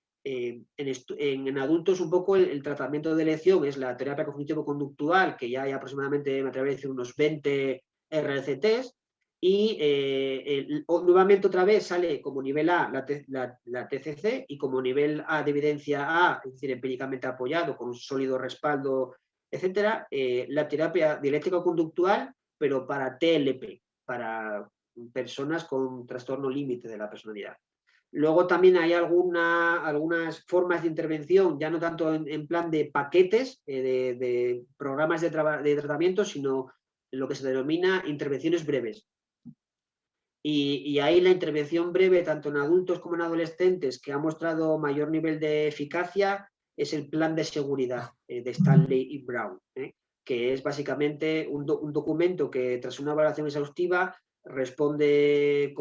adultos un poco el tratamiento de elección es la terapia cognitivo-conductual, que ya hay aproximadamente, me atrevería a decir, unos 20 RCTs, y nuevamente otra vez sale como nivel A la TCC y como nivel A de evidencia A, es decir, empíricamente apoyado, con un sólido respaldo, etcétera, la terapia dialéctico-conductual, pero para TLP, para personas con trastorno límite de la personalidad. Luego también hay algunas formas de intervención, ya no tanto en plan de paquetes, de programas de tratamiento, sino en lo que se denomina intervenciones breves. Y ahí la intervención breve, tanto en adultos como en adolescentes, que ha mostrado mayor nivel de eficacia, es el plan de seguridad de Stanley y Brown, que es básicamente un documento que, tras una evaluación exhaustiva, responde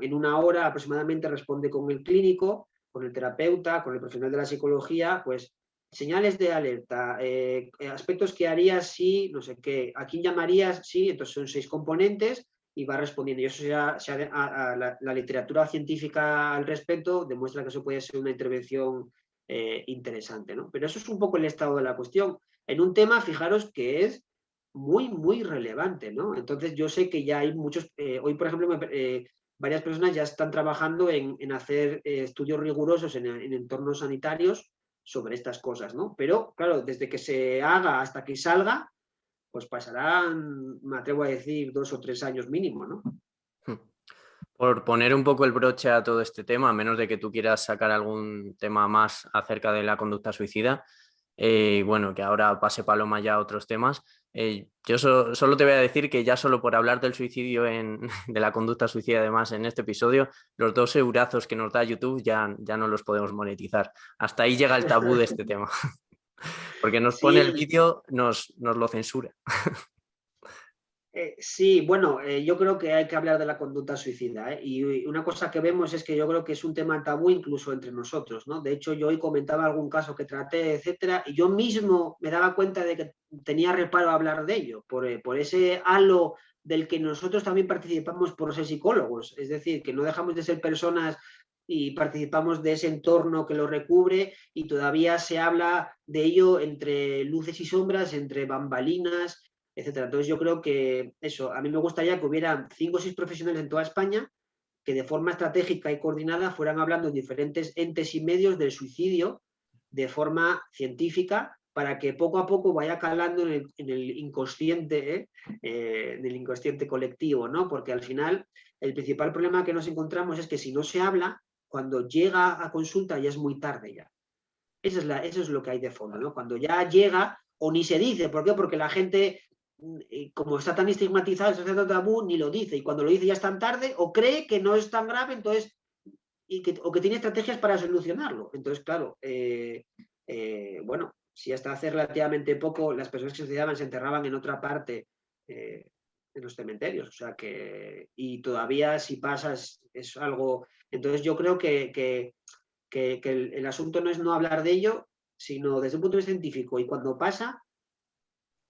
en una hora aproximadamente, responde con el clínico, con el terapeuta, con el profesional de la psicología, pues señales de alerta, aspectos que harías si, no sé qué, a quién llamarías si, entonces son 6 componentes y va respondiendo. Y eso la literatura científica al respecto demuestra que eso puede ser una intervención interesante, ¿no? Pero eso es un poco el estado de la cuestión. En un tema, fijaros que es muy, muy relevante, ¿no? Entonces yo sé que ya hay muchos, hoy por ejemplo, varias personas ya están trabajando en hacer estudios rigurosos en entornos sanitarios sobre estas cosas, ¿no? Pero claro, desde que se haga hasta que salga, pues pasarán, me atrevo a decir, 2 o 3 años mínimo, ¿no? Por poner un poco el broche a todo este tema, a menos de que tú quieras sacar algún tema más acerca de la conducta suicida, bueno, que ahora pase Paloma ya a otros temas, yo solo te voy a decir que ya solo por hablar del suicidio, de la conducta suicida además en este episodio, los 2 eurazos que nos da YouTube ya no los podemos monetizar. Hasta ahí llega el tabú de este tema. Porque nos pone el vídeo, nos lo censura. Sí, bueno, yo creo que hay que hablar de la conducta suicida, ¿eh? Y una cosa que vemos es que yo creo que es un tema tabú incluso entre nosotros, ¿no? De hecho, yo hoy comentaba algún caso que traté, etcétera, y yo mismo me daba cuenta de que tenía reparo a hablar de ello, por ese halo del que nosotros también participamos por ser psicólogos, es decir, que no dejamos de ser personas y participamos de ese entorno que lo recubre y todavía se habla de ello entre luces y sombras, entre bambalinas, etcétera. Entonces yo creo que eso, a mí me gustaría que hubieran 5 o 6 profesionales en toda España que de forma estratégica y coordinada fueran hablando en diferentes entes y medios del suicidio de forma científica para que poco a poco vaya calando en el inconsciente, en el inconsciente colectivo, ¿no? Porque al final el principal problema que nos encontramos es que si no se habla, cuando llega a consulta ya es muy tarde ya. Eso es lo que hay de fondo, ¿no? Cuando ya llega o ni se dice, ¿por qué? Porque la gente, como está tan estigmatizado, está tan tabú, ni lo dice. Y cuando lo dice ya es tan tarde, o cree que no es tan grave, entonces, o que tiene estrategias para solucionarlo. Entonces, claro, bueno, si hasta hace relativamente poco las personas que se suicidaban se enterraban en otra parte, en los cementerios. O sea que, y todavía si pasa es algo. Entonces yo creo que el asunto no es no hablar de ello, sino desde un punto de vista científico. Y cuando pasa,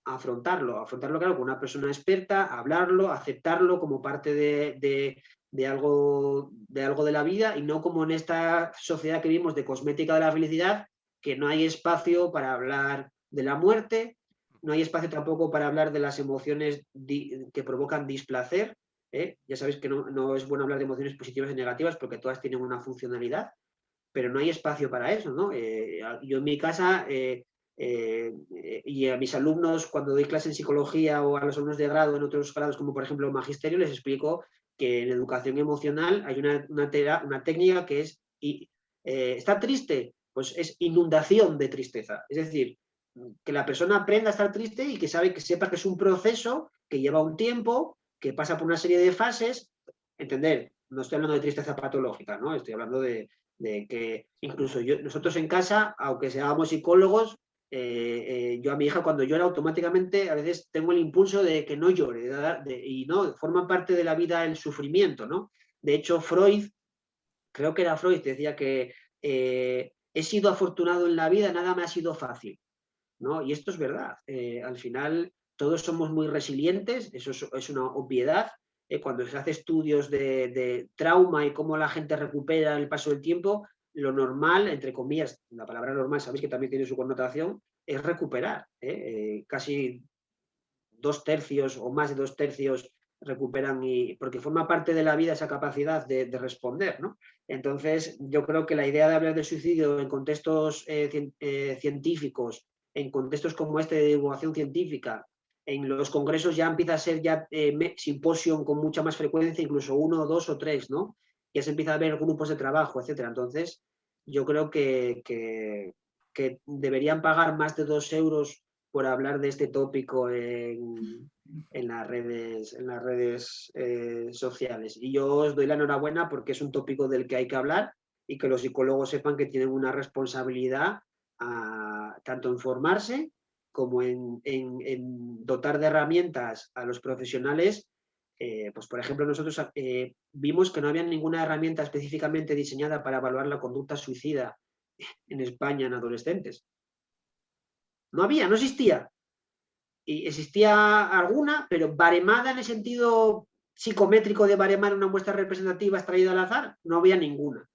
afrontarlo, claro, con una persona experta, hablarlo, aceptarlo como parte de algo de la vida y no como en esta sociedad que vivimos de cosmética de la felicidad, que no hay espacio para hablar de la muerte, no hay espacio tampoco para hablar de las emociones que provocan displacer. Ya sabéis que no es bueno hablar de emociones positivas y negativas porque todas tienen una funcionalidad, pero no hay espacio para eso, ¿no? Yo en mi casa y a mis alumnos, cuando doy clase en psicología o a los alumnos de grado en otros grados, como por ejemplo magisterio, les explico que en educación emocional hay una técnica que es, ¿está triste? Pues es inundación de tristeza. Es decir, que la persona aprenda a estar triste y que sepa que es un proceso que lleva un tiempo, que pasa por una serie de fases. Entender, no estoy hablando de tristeza patológica, ¿no? Estoy hablando de que incluso nosotros en casa, aunque seamos psicólogos, yo a mi hija cuando llora automáticamente a veces tengo el impulso de que no llore y no, forma parte de la vida el sufrimiento, ¿no? De hecho, Freud, creo que era Freud, decía que he sido afortunado en la vida, nada me ha sido fácil, ¿no? Y esto es verdad. Al final todos somos muy resilientes, eso es una obviedad. Cuando se hace estudios de trauma y cómo la gente recupera el paso del tiempo, lo normal, entre comillas, la palabra normal, sabéis que también tiene su connotación, es recuperar. Casi 2/3 o más de 2/3 recuperan, porque forma parte de la vida esa capacidad de responder, ¿no? Entonces, yo creo que la idea de hablar de suicidio en contextos científicos, en contextos como este de divulgación científica, en los congresos ya empieza a ser ya simposium con mucha más frecuencia, incluso 1, 2 o 3, ¿no? Ya se empieza a ver grupos de trabajo, etcétera. Entonces, yo creo que deberían pagar más de 2 euros por hablar de este tópico en las redes sociales. Y yo os doy la enhorabuena porque es un tópico del que hay que hablar y que los psicólogos sepan que tienen una responsabilidad tanto en formarse como en dotar de herramientas a los profesionales. Pues por ejemplo, nosotros vimos que no había ninguna herramienta específicamente diseñada para evaluar la conducta suicida en España en adolescentes. No había, no existía. Y existía alguna, pero baremada en el sentido psicométrico de baremar una muestra representativa extraída al azar, no había ninguna.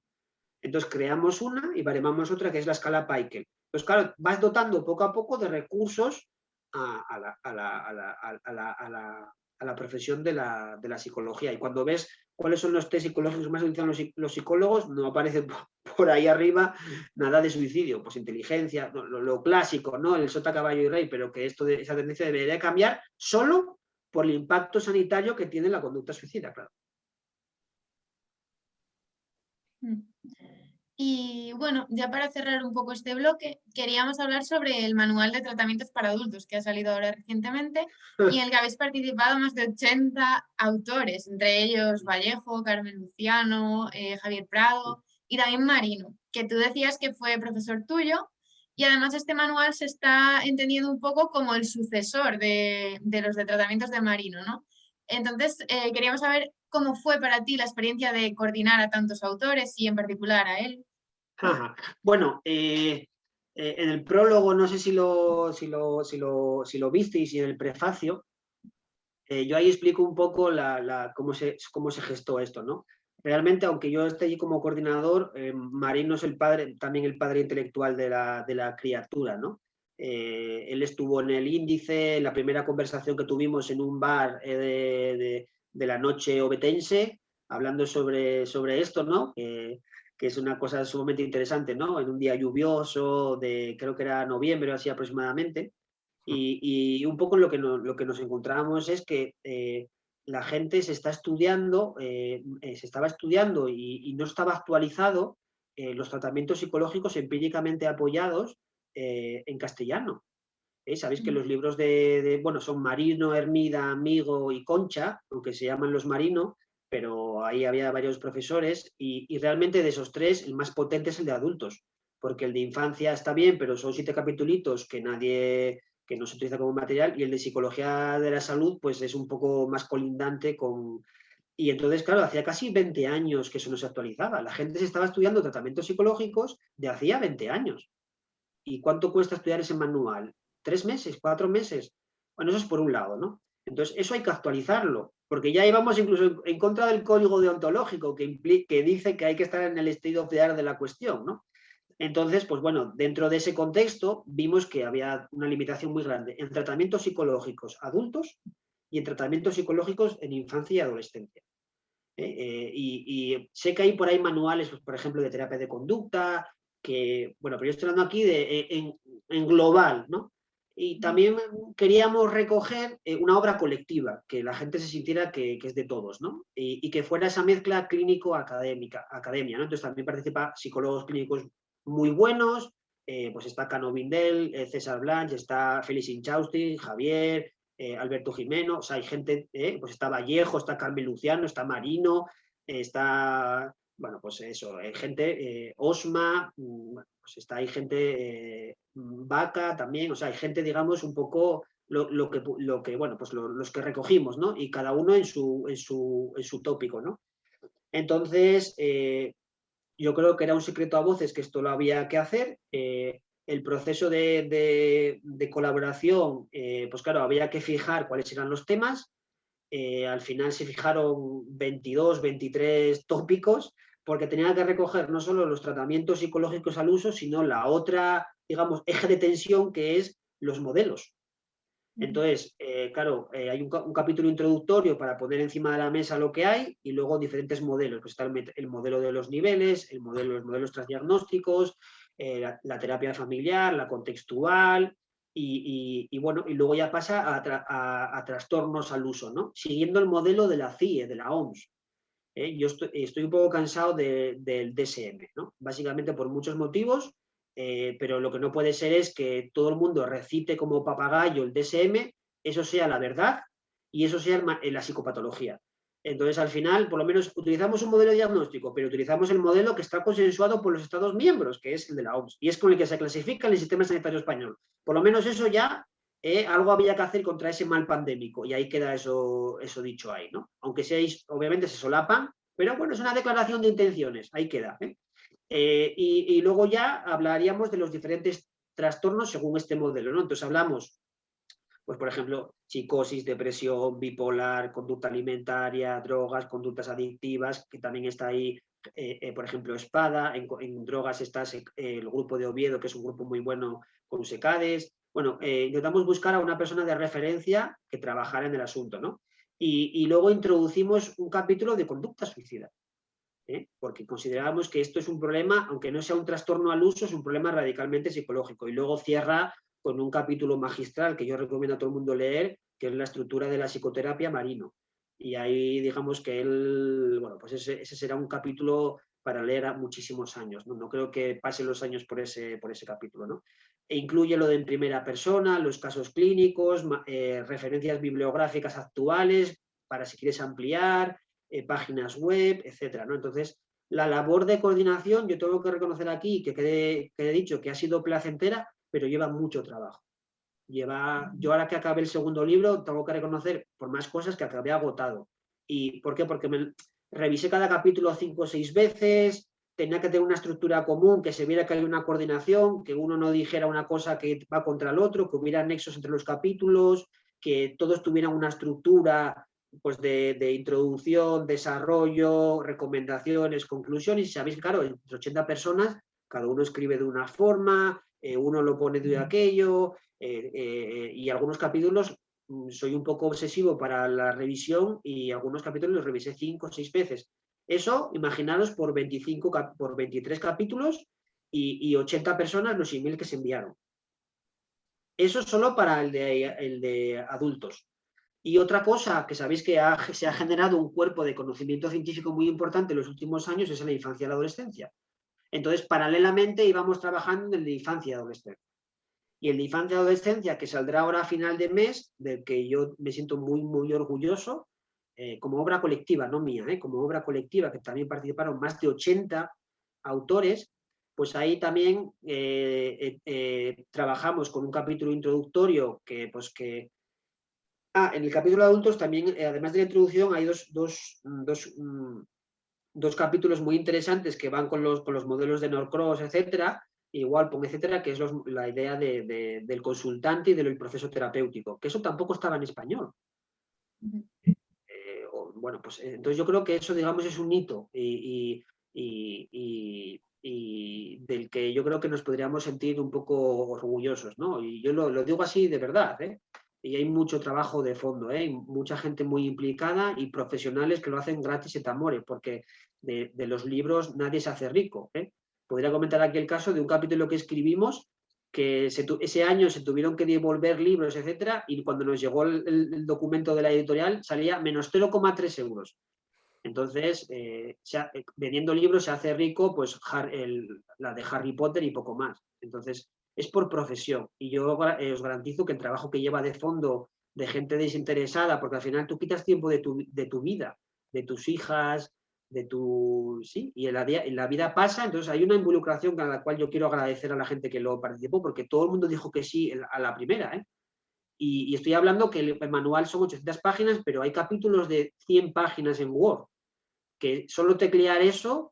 Entonces creamos una y baremamos otra, que es la escala Peikel. Pues claro, vas dotando poco a poco de recursos a la profesión de la psicología. Y cuando ves cuáles son los test psicológicos más utilizados los psicólogos, no aparece por ahí arriba nada de suicidio, pues inteligencia, lo clásico, ¿no? El sota, caballo y rey, pero que esa tendencia debería cambiar solo por el impacto sanitario que tiene la conducta suicida, claro. Y bueno, ya para cerrar un poco este bloque, queríamos hablar sobre el manual de tratamientos para adultos que ha salido ahora recientemente y en el que habéis participado más de 80 autores, entre ellos Vallejo, Carmen Luciano, Javier Prado y también Marino, que tú decías que fue profesor tuyo, y además este manual se está entendiendo un poco como el sucesor de los de tratamientos de Marino, ¿no? Entonces, queríamos saber cómo fue para ti la experiencia de coordinar a tantos autores y en particular a él. Bueno, en el prólogo, no sé si lo visteis, y en el prefacio, yo ahí explico un poco cómo se gestó esto, ¿no? Realmente, aunque yo esté allí como coordinador, Marino es también el padre intelectual de la criatura, ¿no? Él estuvo en el índice, en la primera conversación que tuvimos en un bar de la noche obetense, hablando sobre esto, ¿no? Que es una cosa sumamente interesante, ¿no? En un día lluvioso, creo que era noviembre o así aproximadamente, y un poco lo que nos encontrábamos es que la gente se estaba estudiando y no estaba actualizado los tratamientos psicológicos empíricamente apoyados en castellano. Sabéis que los libros bueno, son Marino, Hermida, Amigo y Concha, aunque se llaman los Marino, pero ahí había varios profesores y realmente de esos 3 el más potente es el de adultos, porque el de infancia está bien, pero son 7 capitulitos que no se utiliza como material, y el de psicología de la salud pues es un poco más colindante con... Y entonces, claro, hacía casi 20 años que eso no se actualizaba. La gente se estaba estudiando tratamientos psicológicos de hacía 20 años. ¿Y cuánto cuesta estudiar ese manual? 3 meses, 4 meses. Bueno, eso es por un lado, ¿no? Entonces, eso hay que actualizarlo, porque ya íbamos incluso en contra del código deontológico que dice que hay que estar en el state of the art de la cuestión, ¿no? Entonces, pues bueno, dentro de ese contexto vimos que había una limitación muy grande en tratamientos psicológicos adultos y en tratamientos psicológicos en infancia y adolescencia. Y sé que hay por ahí manuales, pues, por ejemplo, de terapia de conducta, bueno, pero yo estoy hablando aquí en global, ¿no? Y también queríamos recoger una obra colectiva, que la gente se sintiera que es de todos, ¿no? Y que fuera esa mezcla clínico-academia, ¿no? Entonces también participan psicólogos clínicos muy buenos, pues está Cano Vindel, César Blanch, está Félix Inchausti, Javier, Alberto Jimeno, o sea, hay gente, pues está Vallejo, está Carmen Luciano, está Marino, está, bueno, pues eso, hay gente, Osma, pues está, hay gente, Vaca también, o sea, hay gente, digamos, un poco lo que bueno, pues los que recogimos, ¿no? Y cada uno en su tópico, ¿no? Entonces, yo creo que era un secreto a voces que esto lo había que hacer. El proceso de colaboración, pues claro, había que fijar cuáles eran los temas. Al final se fijaron 22, 23 tópicos, porque tenía que recoger no solo los tratamientos psicológicos al uso, sino la otra, digamos, eje de tensión, que es los modelos. Entonces, claro, hay un capítulo introductorio para poner encima de la mesa lo que hay y luego diferentes modelos. Pues está el modelo de los niveles, los modelos transdiagnósticos, la terapia familiar, la contextual y bueno, y luego ya pasa a trastornos al uso, ¿no? Siguiendo el modelo de la CIE, de la OMS. Yo estoy un poco cansado del DSM, ¿no? Básicamente por muchos motivos, pero lo que no puede ser es que todo el mundo recite como papagayo el DSM, eso sea la verdad y eso sea la psicopatología. Entonces, al final, por lo menos utilizamos un modelo diagnóstico, pero utilizamos el modelo que está consensuado por los Estados miembros, que es el de la OMS, y es con el que se clasifica el sistema sanitario español. Por lo menos eso ya algo había que hacer contra ese mal pandémico y ahí queda eso dicho ahí, ¿no? Aunque seáis, obviamente se solapan, pero bueno, es una declaración de intenciones, ahí queda. Y luego ya hablaríamos de los diferentes trastornos según este modelo, ¿no? Entonces hablamos, pues por ejemplo, psicosis, depresión, bipolar, conducta alimentaria, drogas, conductas adictivas, que también está ahí, por ejemplo, ESPADA, en drogas está el grupo de Oviedo, que es un grupo muy bueno con SECADES. Bueno, intentamos buscar a una persona de referencia que trabajara en el asunto, ¿no? Y luego introducimos un capítulo de conducta suicida, porque considerábamos que esto es un problema, aunque no sea un trastorno al uso, es un problema radicalmente psicológico. Y luego cierra con un capítulo magistral que yo recomiendo a todo el mundo leer, que es la estructura de la psicoterapia Marino. Y ahí digamos que bueno, pues ese será un capítulo para leer a muchísimos años, ¿no? No creo que pasen los años por ese capítulo, ¿no? E incluye lo de en primera persona, los casos clínicos, referencias bibliográficas actuales, para si quieres ampliar, páginas web, etcétera, ¿no? Entonces, la labor de coordinación, yo tengo que reconocer aquí que he dicho que ha sido placentera, pero lleva mucho trabajo. Yo ahora que acabé el segundo libro, tengo que reconocer por más cosas que acabé agotado. ¿Y por qué? Porque revisé cada capítulo 5 o 6 veces, tenía que tener una estructura común, que se viera que hay una coordinación, que uno no dijera una cosa que va contra el otro, que hubiera nexos entre los capítulos, que todos tuvieran una estructura pues de introducción, desarrollo, recomendaciones, conclusiones. Y sabéis, claro, entre 80 personas, cada uno escribe de una forma, uno lo pone de aquello, y algunos capítulos soy un poco obsesivo para la revisión y algunos capítulos los revisé 5 o 6 veces. Eso, imaginaros por 23 capítulos y 80 personas los emails que se enviaron. Eso solo para el de adultos. Y otra cosa que sabéis que se ha generado un cuerpo de conocimiento científico muy importante en los últimos años es en la infancia y la adolescencia. Entonces, paralelamente íbamos trabajando en el de infancia y adolescencia. Y el de infancia y adolescencia, que saldrá ahora a final de mes, del que yo me siento muy, muy orgulloso, como obra colectiva, no mía, como obra colectiva, que también participaron más de 80 autores, pues ahí también trabajamos con un capítulo introductorio en el capítulo de adultos también, además de la introducción, hay dos capítulos muy interesantes que van con los modelos de Norcross, etcétera, igual etcétera, que es la idea del consultante y del proceso terapéutico, que eso tampoco estaba en español. Bueno, pues entonces yo creo que eso, digamos, es un hito y del que yo creo que nos podríamos sentir un poco orgullosos, ¿no? Y yo lo digo así de verdad, y hay mucho trabajo de fondo, mucha gente muy implicada y profesionales que lo hacen gratis et amore, porque de los libros nadie se hace rico. Podría comentar aquí el caso de un capítulo que escribimos que ese año se tuvieron que devolver libros, etcétera, y cuando nos llegó el documento de la editorial salía menos 0,3 euros. Entonces, vendiendo libros se hace rico, pues la de Harry Potter y poco más. Entonces, es por profesión. Y yo os garantizo que el trabajo que lleva de fondo de gente desinteresada, porque al final tú quitas tiempo de tu vida, de tus hijas, sí, y en la vida pasa, entonces hay una involucración a la cual yo quiero agradecer a la gente que lo participó, porque todo el mundo dijo que sí a la primera, y estoy hablando que el manual son 800 páginas, pero hay capítulos de 100 páginas en Word, que solo teclear eso,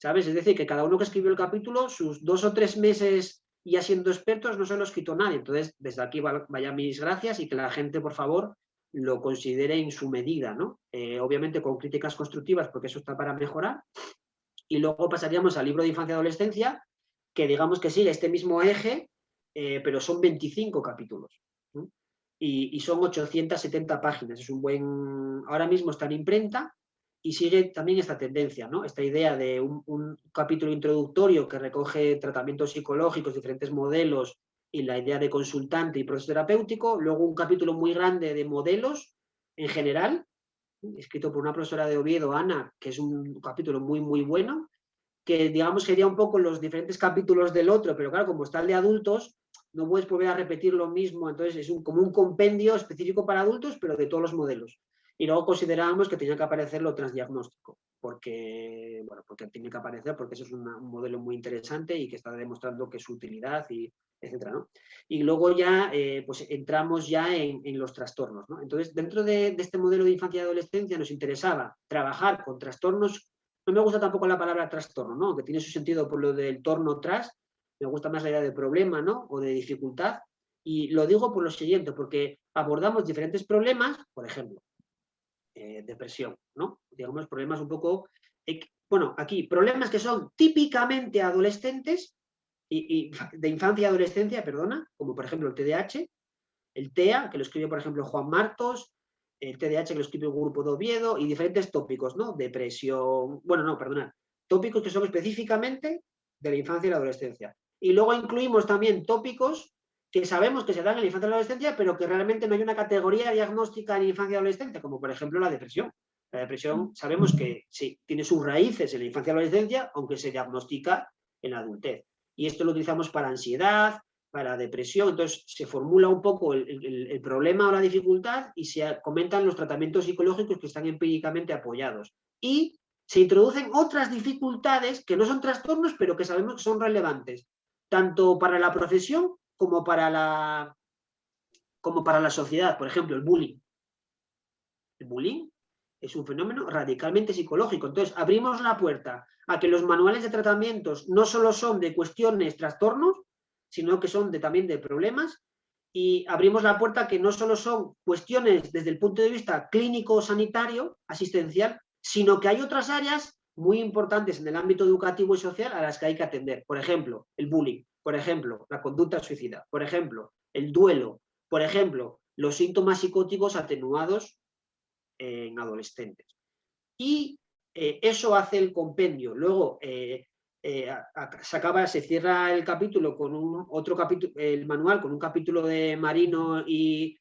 ¿sabes? Es decir, que cada uno que escribió el capítulo, sus 2 o 3 meses ya siendo expertos, no se lo ha escrito nadie. Entonces, desde aquí vaya mis gracias y que la gente, por favor, lo considere en su medida, ¿no? Obviamente con críticas constructivas, porque eso está para mejorar. Y luego pasaríamos al libro de infancia y adolescencia, que digamos que sigue este mismo eje, pero son 25 capítulos. y son 870 páginas. Es un buen... Ahora mismo está en imprenta y sigue también esta tendencia, ¿no? Esta idea de un capítulo introductorio que recoge tratamientos psicológicos, diferentes modelos y la idea de consultante y proceso terapéutico. Luego un capítulo muy grande de modelos en general, escrito por una profesora de Oviedo, Ana, que es un capítulo muy, muy bueno, que digamos sería un poco los diferentes capítulos del otro, pero claro, como está el de adultos, no puedes volver a repetir lo mismo, entonces es como un compendio específico para adultos, pero de todos los modelos. Y luego considerábamos que tenía que aparecer lo transdiagnóstico, porque, bueno, porque tiene que aparecer, porque eso es un modelo muy interesante y que está demostrando que su utilidad, y etcétera, ¿no? Y luego ya pues entramos ya en los trastornos, ¿no? Entonces, dentro de este modelo de infancia y adolescencia nos interesaba trabajar con trastornos. No me gusta tampoco la palabra trastorno, ¿no? Que tiene su sentido por lo del torno tras. Me gusta más la idea de problema, ¿no? O de dificultad. Y lo digo por lo siguiente, porque abordamos diferentes problemas, por ejemplo, depresión, ¿no? Digamos, problemas un poco... bueno, aquí, problemas que son típicamente adolescentes, y de infancia y adolescencia, perdona, como por ejemplo el TDAH, el TEA, que lo escribe, por ejemplo, Juan Martos, el TDAH que lo escribe el grupo de Oviedo, y diferentes tópicos, ¿no? Depresión, bueno, no, perdona, tópicos que son específicamente de la infancia y la adolescencia. Y luego incluimos también tópicos que sabemos que se dan en la infancia y la adolescencia, pero que realmente no hay una categoría diagnóstica en infancia y adolescencia, como por ejemplo la depresión. La depresión sabemos que sí, tiene sus raíces en la infancia y la adolescencia, aunque se diagnostica en la adultez. Y esto lo utilizamos para ansiedad, para depresión, entonces se formula un poco el problema o la dificultad y se comentan los tratamientos psicológicos que están empíricamente apoyados. Y se introducen otras dificultades que no son trastornos, pero que sabemos que son relevantes, tanto para la profesión como para la sociedad. Por ejemplo, el bullying. El bullying es un fenómeno radicalmente psicológico. Entonces, abrimos la puerta a que los manuales de tratamientos no solo son de cuestiones, trastornos, sino que son también de problemas, y abrimos la puerta a que no solo son cuestiones desde el punto de vista clínico, sanitario, asistencial, sino que hay otras áreas muy importantes en el ámbito educativo y social a las que hay que atender. Por ejemplo, el bullying, por ejemplo, la conducta suicida, por ejemplo, el duelo, por ejemplo, los síntomas psicóticos atenuados en adolescentes. Y eso hace el compendio. Luego se cierra el capítulo con otro capítulo, el manual, con un capítulo de Marino y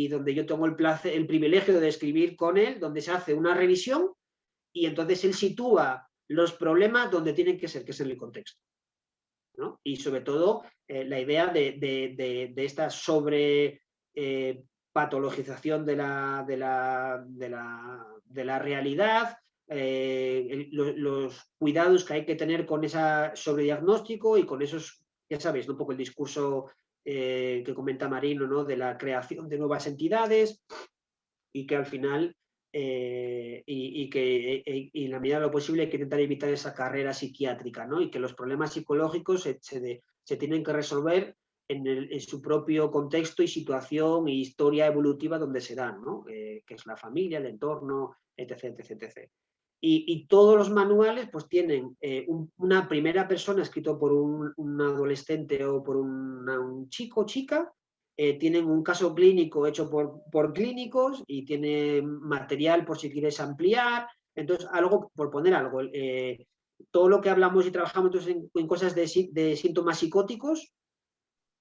donde yo tengo el privilegio de escribir con él, donde se hace una revisión y entonces él sitúa los problemas donde tienen que ser, que es en el contexto, ¿no? Y sobre todo la idea de esta sobre patologización de la realidad, los cuidados que hay que tener con ese sobrediagnóstico y con esos, ya sabéis, ¿no? Un poco el discurso que comenta Marino, ¿no? De la creación de nuevas entidades y que al final y en la medida de lo posible hay que intentar evitar esa carrera psiquiátrica, ¿no? Y que los problemas psicológicos se tienen que resolver en su propio contexto y situación y historia evolutiva donde se dan, ¿no? Que es la familia, el entorno, etc. etc. Y todos los manuales pues tienen una primera persona escrito por un adolescente o por un chico o chica, tienen un caso clínico hecho por clínicos y tiene material por si quieres ampliar. Entonces, algo, por poner algo, todo lo que hablamos y trabajamos en cosas de síntomas psicóticos,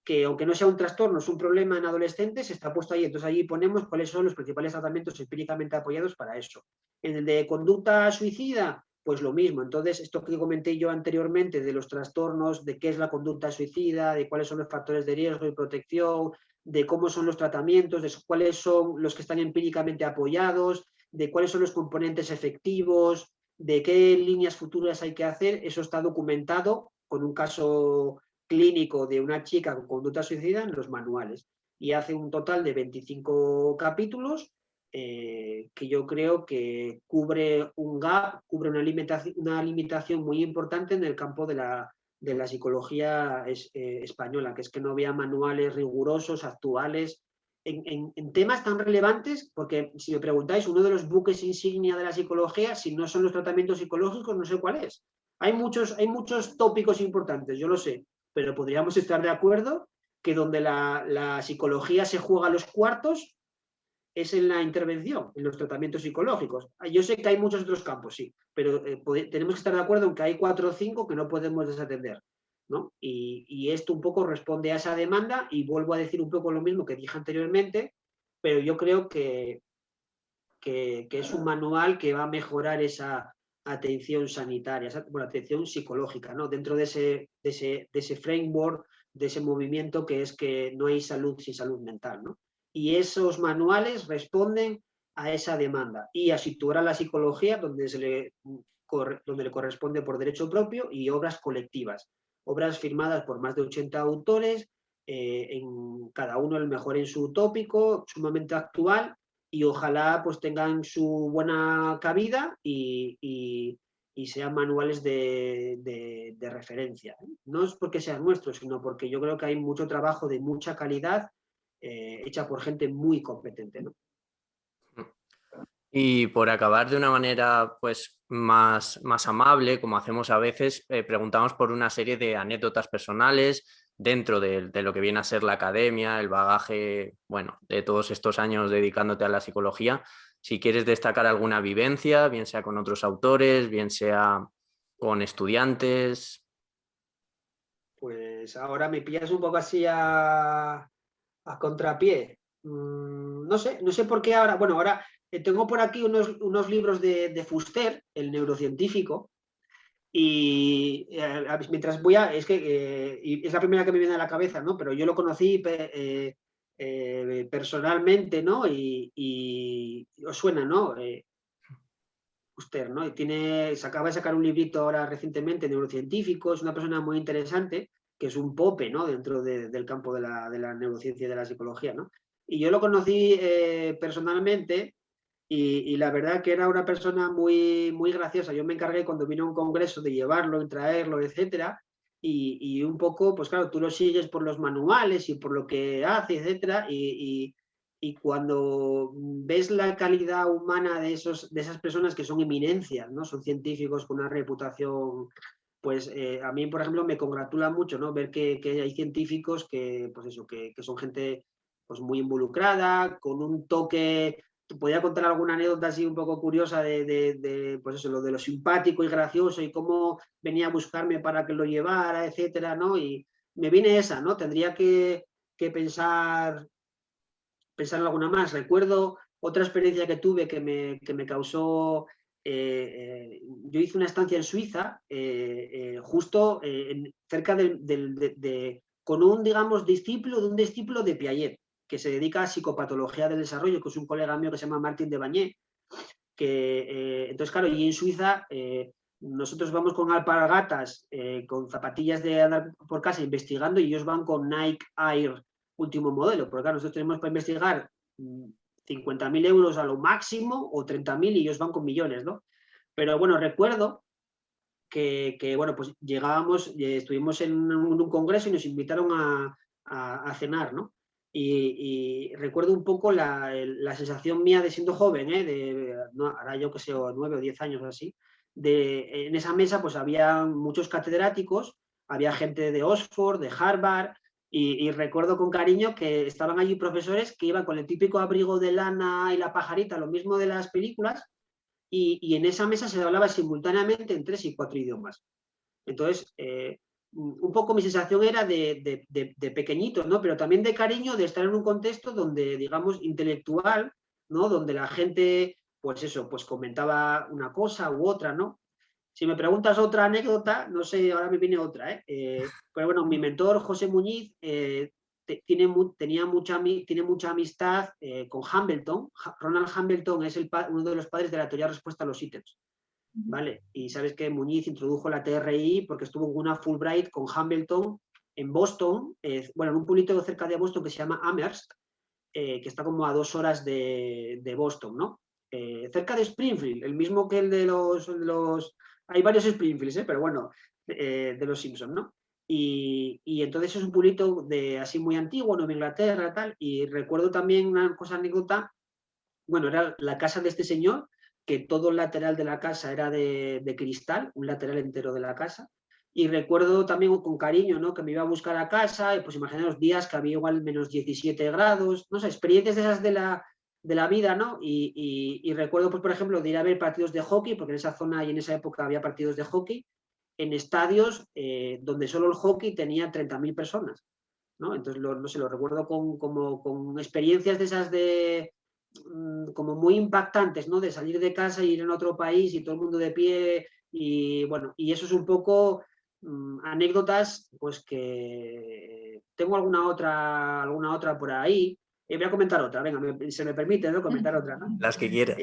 que aunque no sea un trastorno, es un problema en adolescentes, está puesto ahí. Entonces allí ponemos cuáles son los principales tratamientos empíricamente apoyados para eso. En el de conducta suicida, pues lo mismo. Entonces, esto que comenté yo anteriormente de los trastornos, de qué es la conducta suicida, de cuáles son los factores de riesgo y protección, de cómo son los tratamientos, de cuáles son los que están empíricamente apoyados, de cuáles son los componentes efectivos, de qué líneas futuras hay que hacer, eso está documentado con un caso clínico de una chica con conducta suicida en los manuales, y hace un total de 25 capítulos que yo creo que cubre un gap, cubre una limitación muy importante en el campo de la psicología española, que es que no había manuales rigurosos, actuales, en temas tan relevantes, porque si me preguntáis, uno de los buques insignia de la psicología, si no son los tratamientos psicológicos, no sé cuál es. Hay muchos tópicos importantes, yo lo sé, pero podríamos estar de acuerdo que donde la psicología se juega los cuartos es en la intervención, en los tratamientos psicológicos. Yo sé que hay muchos otros campos, sí, pero tenemos que estar de acuerdo en que hay 4 o 5 que no podemos desatender, ¿no? Y esto un poco responde a esa demanda, y vuelvo a decir un poco lo mismo que dije anteriormente, pero yo creo que es un manual que va a mejorar esa atención sanitaria, bueno, atención psicológica, ¿no? Dentro de ese framework, de ese movimiento que es que no hay salud sin salud mental, ¿no? Y esos manuales responden a esa demanda y a situar a la psicología donde le corresponde por derecho propio, y obras colectivas, obras firmadas por más de 80 autores, en cada uno el mejor en su tópico, sumamente actual, y ojalá pues tengan su buena cabida y sean manuales de referencia. No es porque sean nuestros, sino porque yo creo que hay mucho trabajo de mucha calidad, hecha por gente muy competente, ¿no? Y por acabar de una manera pues más amable, como hacemos a veces, preguntamos por una serie de anécdotas personales dentro de lo que viene a ser la academia, el bagaje, bueno, de todos estos años dedicándote a la psicología. Si quieres destacar alguna vivencia, bien sea con otros autores, bien sea con estudiantes. Pues ahora me pillas un poco así a contrapié. No sé por qué ahora. Bueno, ahora tengo por aquí unos libros de Fuster, el neurocientífico, y mientras voy a. Es que y es la primera que me viene a la cabeza, ¿no? Pero yo lo conocí personalmente, ¿no? Y os suena, ¿no? Fuster, ¿no? Se acaba de sacar un librito ahora recientemente, neurocientífico, es una persona muy interesante, que es un pope, ¿no? Dentro del campo de la neurociencia y de la psicología, ¿no? Y yo lo conocí personalmente, y la verdad que era una persona muy, muy graciosa. Yo me encargué cuando vino a un congreso de llevarlo y traerlo, etcétera, y un poco, pues claro, tú lo sigues por los manuales y por lo que hace, etcétera, y cuando ves la calidad humana de esas personas que son eminencias, ¿no? Son científicos con una reputación, pues a mí, por ejemplo, me congratula mucho, ¿no? Ver que hay científicos pues eso, que son gente pues muy involucrada, con un toque. Podría contar alguna anécdota así un poco curiosa pues eso, lo de lo simpático y gracioso, y cómo venía a buscarme para que lo llevara, etcétera, ¿no? Y me viene esa, ¿no? Tendría que pensar en alguna más. Recuerdo otra experiencia que tuve que me causó. Yo hice una estancia en Suiza, justo cerca con un, digamos, un discípulo de Piaget, que se dedica a psicopatología del desarrollo, que es un colega mío que se llama Martín de Bañé, entonces, claro, y en Suiza nosotros vamos con alpargatas, con zapatillas de andar por casa investigando, y ellos van con Nike Air último modelo, porque claro, nosotros tenemos para investigar 50.000 euros a lo máximo, o 30.000, y ellos van con millones, ¿no? Pero bueno, recuerdo que bueno, pues llegábamos, estuvimos en un congreso y nos invitaron a cenar, ¿no? Y recuerdo un poco la sensación mía de siendo joven, no, ahora yo que sé, 9 o 10 años así, en esa mesa pues había muchos catedráticos, había gente de Oxford, de Harvard, y recuerdo con cariño que estaban allí profesores que iban con el típico abrigo de lana y la pajarita, lo mismo de las películas, y en esa mesa se hablaba simultáneamente en 3 y 4 idiomas. Entonces, un poco mi sensación era de pequeñito, ¿no? Pero también de cariño, de estar en un contexto donde, digamos, intelectual, ¿no? Donde la gente, pues eso, pues comentaba una cosa u otra, ¿no? Si me preguntas otra anécdota, no sé, ahora me viene otra, pero bueno, mi mentor, José Muñiz, tiene mucha amistad con Hambleton. Ronald Hambleton es uno de los padres de la teoría de respuesta a los ítems, ¿vale? Y sabes que Muñiz introdujo la TRI porque estuvo en una Fulbright con Hambleton en Boston, bueno, en un pueblito cerca de Boston que se llama Amherst, que está como a 2 horas de Boston, ¿no? Cerca de Springfield, el mismo que el de los hay varios Springfields, pero bueno, de los Simpsons, ¿no? Y entonces es un pueblito así muy antiguo, Nueva Inglaterra, tal, y recuerdo también una cosa anécdota. Bueno, era la casa de este señor, que todo el lateral de la casa era de cristal, un lateral entero de la casa, Y recuerdo también con cariño, ¿no? Que me iba a buscar a casa y pues imaginaos días que había igual menos 17 grados, no sé, experiencias de esas de la vida, ¿no? Y recuerdo, pues, por ejemplo, de ir a ver partidos de hockey, porque en esa zona y en esa época había partidos de hockey, en estadios donde solo el hockey tenía 30.000 personas, ¿no? Entonces, no sé, lo recuerdo con experiencias de esas como muy impactantes, ¿no? De salir de casa y ir a otro país y todo el mundo de pie y bueno, y eso es un poco anécdotas, pues que tengo alguna otra por ahí. Voy a comentar otra, venga, se me permite, ¿no? Comentar otra, ¿no? Las que quieras.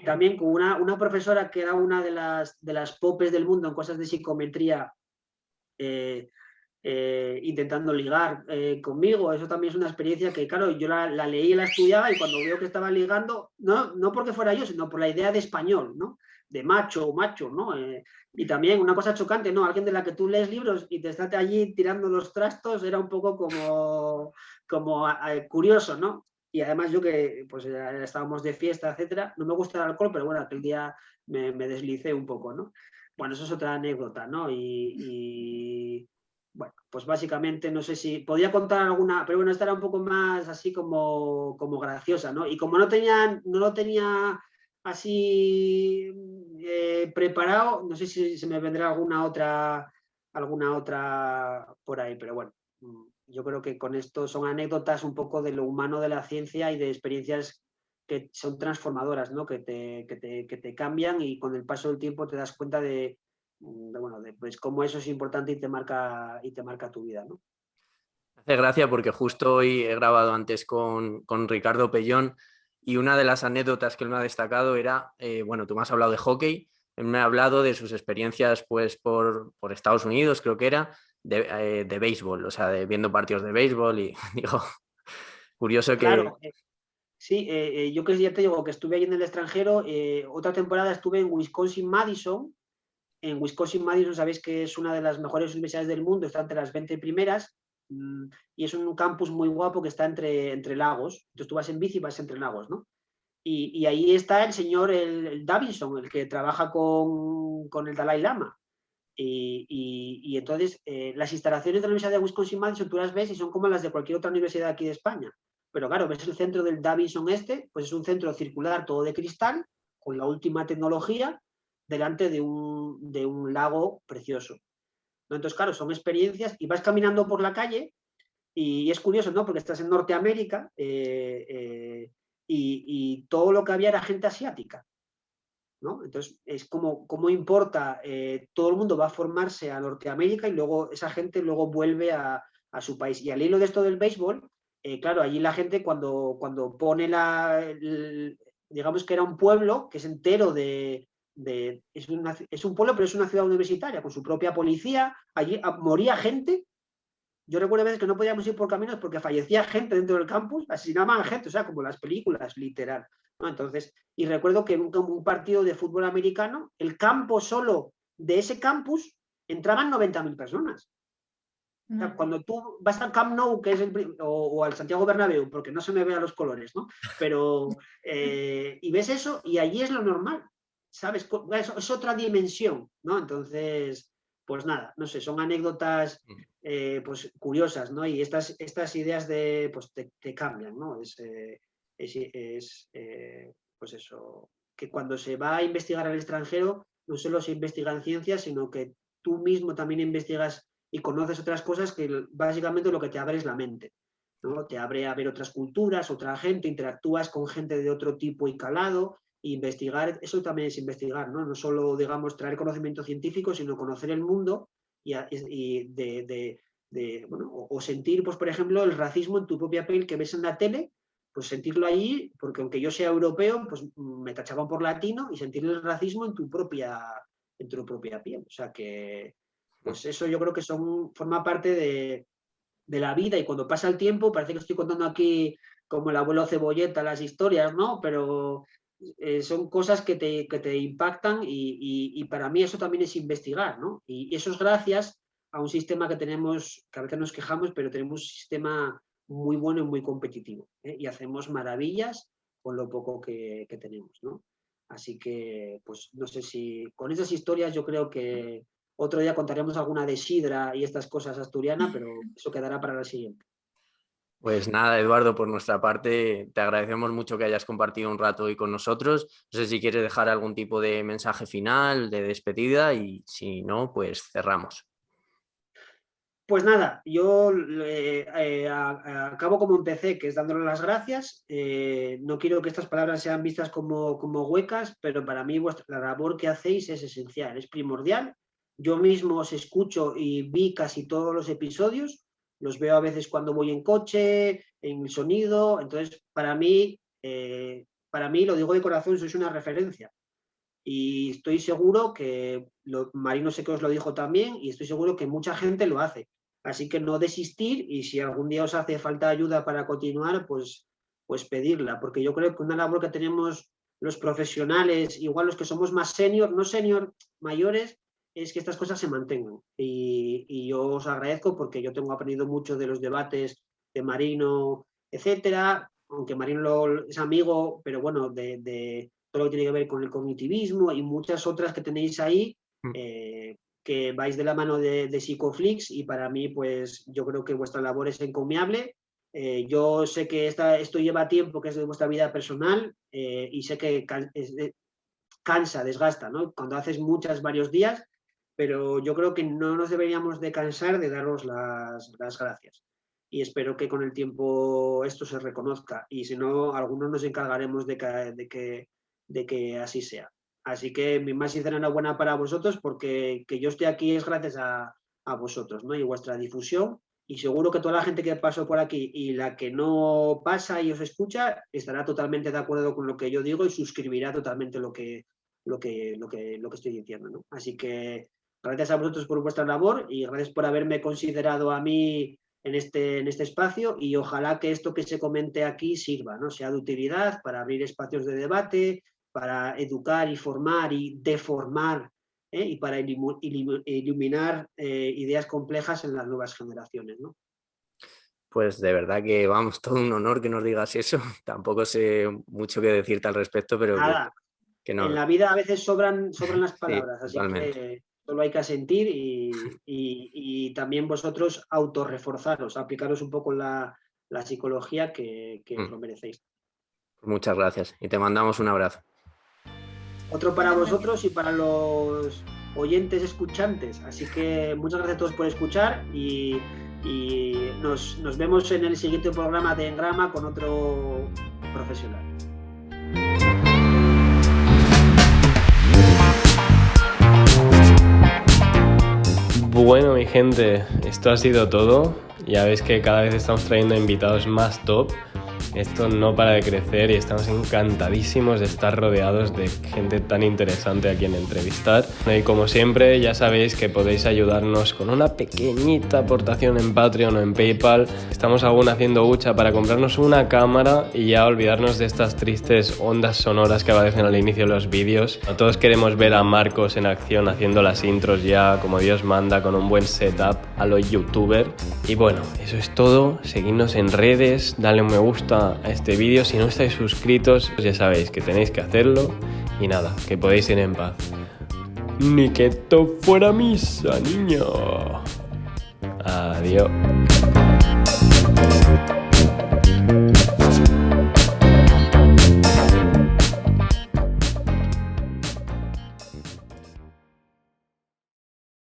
También con una profesora que era una de las popes del mundo en cosas de psicometría, intentando ligar conmigo. Eso también es una experiencia que, claro, yo la leí y la estudiaba y cuando veo que estaba ligando, no porque fuera yo, sino por la idea de español, ¿no? De macho, ¿no? Y también una cosa chocante, ¿no? Alguien de la que tú lees libros y te estás allí tirando los trastos era un poco como curioso, ¿no? Y además yo que pues estábamos de fiesta, etcétera, no me gusta el alcohol, pero bueno, aquel día me deslicé un poco, ¿no? Bueno, eso es otra anécdota, ¿no? Bueno, pues básicamente no sé si podía contar alguna, pero bueno, esta era un poco más así como graciosa, ¿no? Y como no lo tenía así preparado, no sé si se me vendrá alguna otra por ahí, pero bueno, yo creo que con esto son anécdotas un poco de lo humano de la ciencia y de experiencias que son transformadoras, ¿no? Que te cambian y con el paso del tiempo te das cuenta bueno, pues cómo eso es importante y te marca tu vida, ¿no? Hace gracia porque justo hoy he grabado antes con Ricardo Pellón y una de las anécdotas que él me ha destacado era, bueno, tú me has hablado de hockey, él me ha hablado de sus experiencias pues por Estados Unidos, creo que era, de béisbol, o sea, viendo partidos de béisbol y digo, curioso que... Claro, sí, yo que ya te digo que estuve ahí en el extranjero, otra temporada estuve en Wisconsin-Madison. En Wisconsin-Madison sabéis que es una de las mejores universidades del mundo, está entre las 20 primeras y es un campus muy guapo que está entre lagos. Entonces tú vas en bici y vas entre lagos, ¿no? Y ahí está el señor el Davidson, el que trabaja con el Dalai Lama. Y entonces las instalaciones de la Universidad de Wisconsin-Madison tú las ves y son como las de cualquier otra universidad aquí de España. Pero claro, ves el centro del Davidson pues es un centro circular todo de cristal, con la última tecnología, delante de un lago precioso, ¿no? Entonces, claro, son experiencias y vas caminando por la calle y es curioso, ¿no? Porque estás en Norteamérica y todo lo que había era gente asiática, ¿no? Entonces, es como importa, todo el mundo va a formarse a Norteamérica y luego esa gente luego vuelve a su país. Y al hilo de esto del béisbol, claro, allí la gente cuando pone digamos que era un pueblo que es entero es un pueblo, pero es una ciudad universitaria, con su propia policía, allí moría gente. Yo recuerdo veces que no podíamos ir por caminos porque fallecía gente dentro del campus, asesinaban a gente, o sea, como las películas, literal, ¿no? Entonces, y recuerdo que en un partido de fútbol americano, el campo solo de ese campus entraban 90.000 personas. O sea, cuando tú vas al Camp Nou, que es o al Santiago Bernabéu, porque no se me vean los colores, ¿no? Pero, y ves eso, y allí es lo normal, ¿sabes? Es otra dimensión, ¿no? Entonces, pues nada, no sé, son anécdotas pues curiosas, ¿no? Y estas ideas pues te cambian, ¿no? Pues eso, que cuando se va a investigar al extranjero, no solo se investigan ciencias, sino que tú mismo también investigas y conoces otras cosas que básicamente lo que te abre es la mente, ¿no? Te abre a ver otras culturas, otra gente, interactúas con gente de otro tipo y calado, e investigar, eso también es investigar, ¿no? No solo, digamos, traer conocimiento científico, sino conocer el mundo bueno, o sentir, pues, por ejemplo, el racismo en tu propia piel que ves en la tele, pues sentirlo ahí, porque aunque yo sea europeo, pues me tachaban por latino y sentir el racismo en tu propia piel. O sea que, pues eso yo creo que forma parte de la vida y cuando pasa el tiempo, parece que estoy contando aquí como el abuelo Cebolleta las historias, ¿no? Pero son cosas que te impactan y para mí eso también es investigar, ¿no? Y eso es gracias a un sistema que tenemos, que a veces nos quejamos, pero tenemos un sistema muy bueno y muy competitivo, ¿eh? Y hacemos maravillas con lo poco que tenemos, ¿no? Así que, pues no sé si con esas historias yo creo que Otro día contaremos alguna de sidra y estas cosas asturianas, pero eso quedará para la siguiente. Pues nada, Eduardo, por nuestra parte, te agradecemos mucho que hayas compartido un rato hoy con nosotros. No sé si quieres dejar algún tipo de mensaje final, de despedida, y si no, pues cerramos. Pues nada, yo acabo como empecé, que es dándole las gracias. No quiero que estas palabras sean vistas como huecas, pero para mí la labor que hacéis es esencial, es primordial. Yo mismo os escucho y vi casi todos los episodios, los veo a veces cuando voy en coche, en el sonido, entonces para mí, lo digo de corazón, sois una referencia. Y estoy seguro que, Marino sé que os lo dijo también, y estoy seguro que mucha gente lo hace. Así que no desistir, y si algún día os hace falta ayuda para continuar, pues pedirla, porque yo creo que una labor que tenemos los profesionales, igual los que somos más senior, no senior, mayores, es que estas cosas se mantengan. Y yo os agradezco porque yo tengo aprendido mucho de los debates de Marino, etcétera, aunque Marino es amigo, pero bueno, de todo lo que tiene que ver con el cognitivismo y muchas otras que tenéis ahí, que vais de la mano de Psicoflix, y para mí, pues yo creo que vuestra labor es encomiable. Yo sé que esto lleva tiempo, que es de vuestra vida personal, y sé que cansa, desgasta, ¿no? Cuando haces varios días, pero yo creo que no nos deberíamos de cansar de daros las gracias. Y espero que con el tiempo esto se reconozca, y si no, algunos nos encargaremos de que así sea. Así que mi más sincera enhorabuena para vosotros, porque que yo esté aquí es gracias a vosotros, ¿no? Y vuestra difusión, y seguro que toda la gente que pasó por aquí y la que no pasa y os escucha estará totalmente de acuerdo con lo que yo digo y suscribirá totalmente lo que estoy diciendo, ¿no? Así que gracias a vosotros por vuestra labor, y gracias por haberme considerado a mí en este espacio, y ojalá que esto que se comente aquí sirva, ¿no? Sea de utilidad para abrir espacios de debate, para educar y formar y deformar, y para iluminar ideas complejas en las nuevas generaciones, ¿no? Pues de verdad que, vamos, todo un honor que nos digas eso. Tampoco sé mucho que decirte al respecto, pero Nada, que no. en la vida a veces sobran las palabras, Sí, así totalmente. que solo hay que asentir y también vosotros autorreforzaros, aplicaros un poco la psicología, que os lo merecéis. Muchas gracias y te mandamos un abrazo. Otro para Muchas vosotros y para los oyentes escuchantes. Así que muchas gracias a todos por escuchar, y nos vemos en el siguiente programa de Engrama con otro profesional. Bueno, mi gente, esto ha sido todo. Ya veis que cada vez estamos trayendo invitados más top. Esto no para de crecer y estamos encantadísimos de estar rodeados de gente tan interesante a quien entrevistar. Y como siempre, ya sabéis que podéis ayudarnos con una pequeñita aportación en Patreon o en PayPal. Estamos aún haciendo hucha para comprarnos una cámara y ya olvidarnos de estas tristes ondas sonoras que aparecen al inicio de los vídeos. Todos queremos ver a Marcos en acción haciendo las intros ya como Dios manda, con un buen setup a lo youtuber. Y bueno, eso es todo. Seguidnos en redes, dale un me gusta a este vídeo. Si no estáis suscritos, pues ya sabéis que tenéis que hacerlo. Y nada, que podéis ir en paz. Ni que esto fuera misa, niño. Adiós.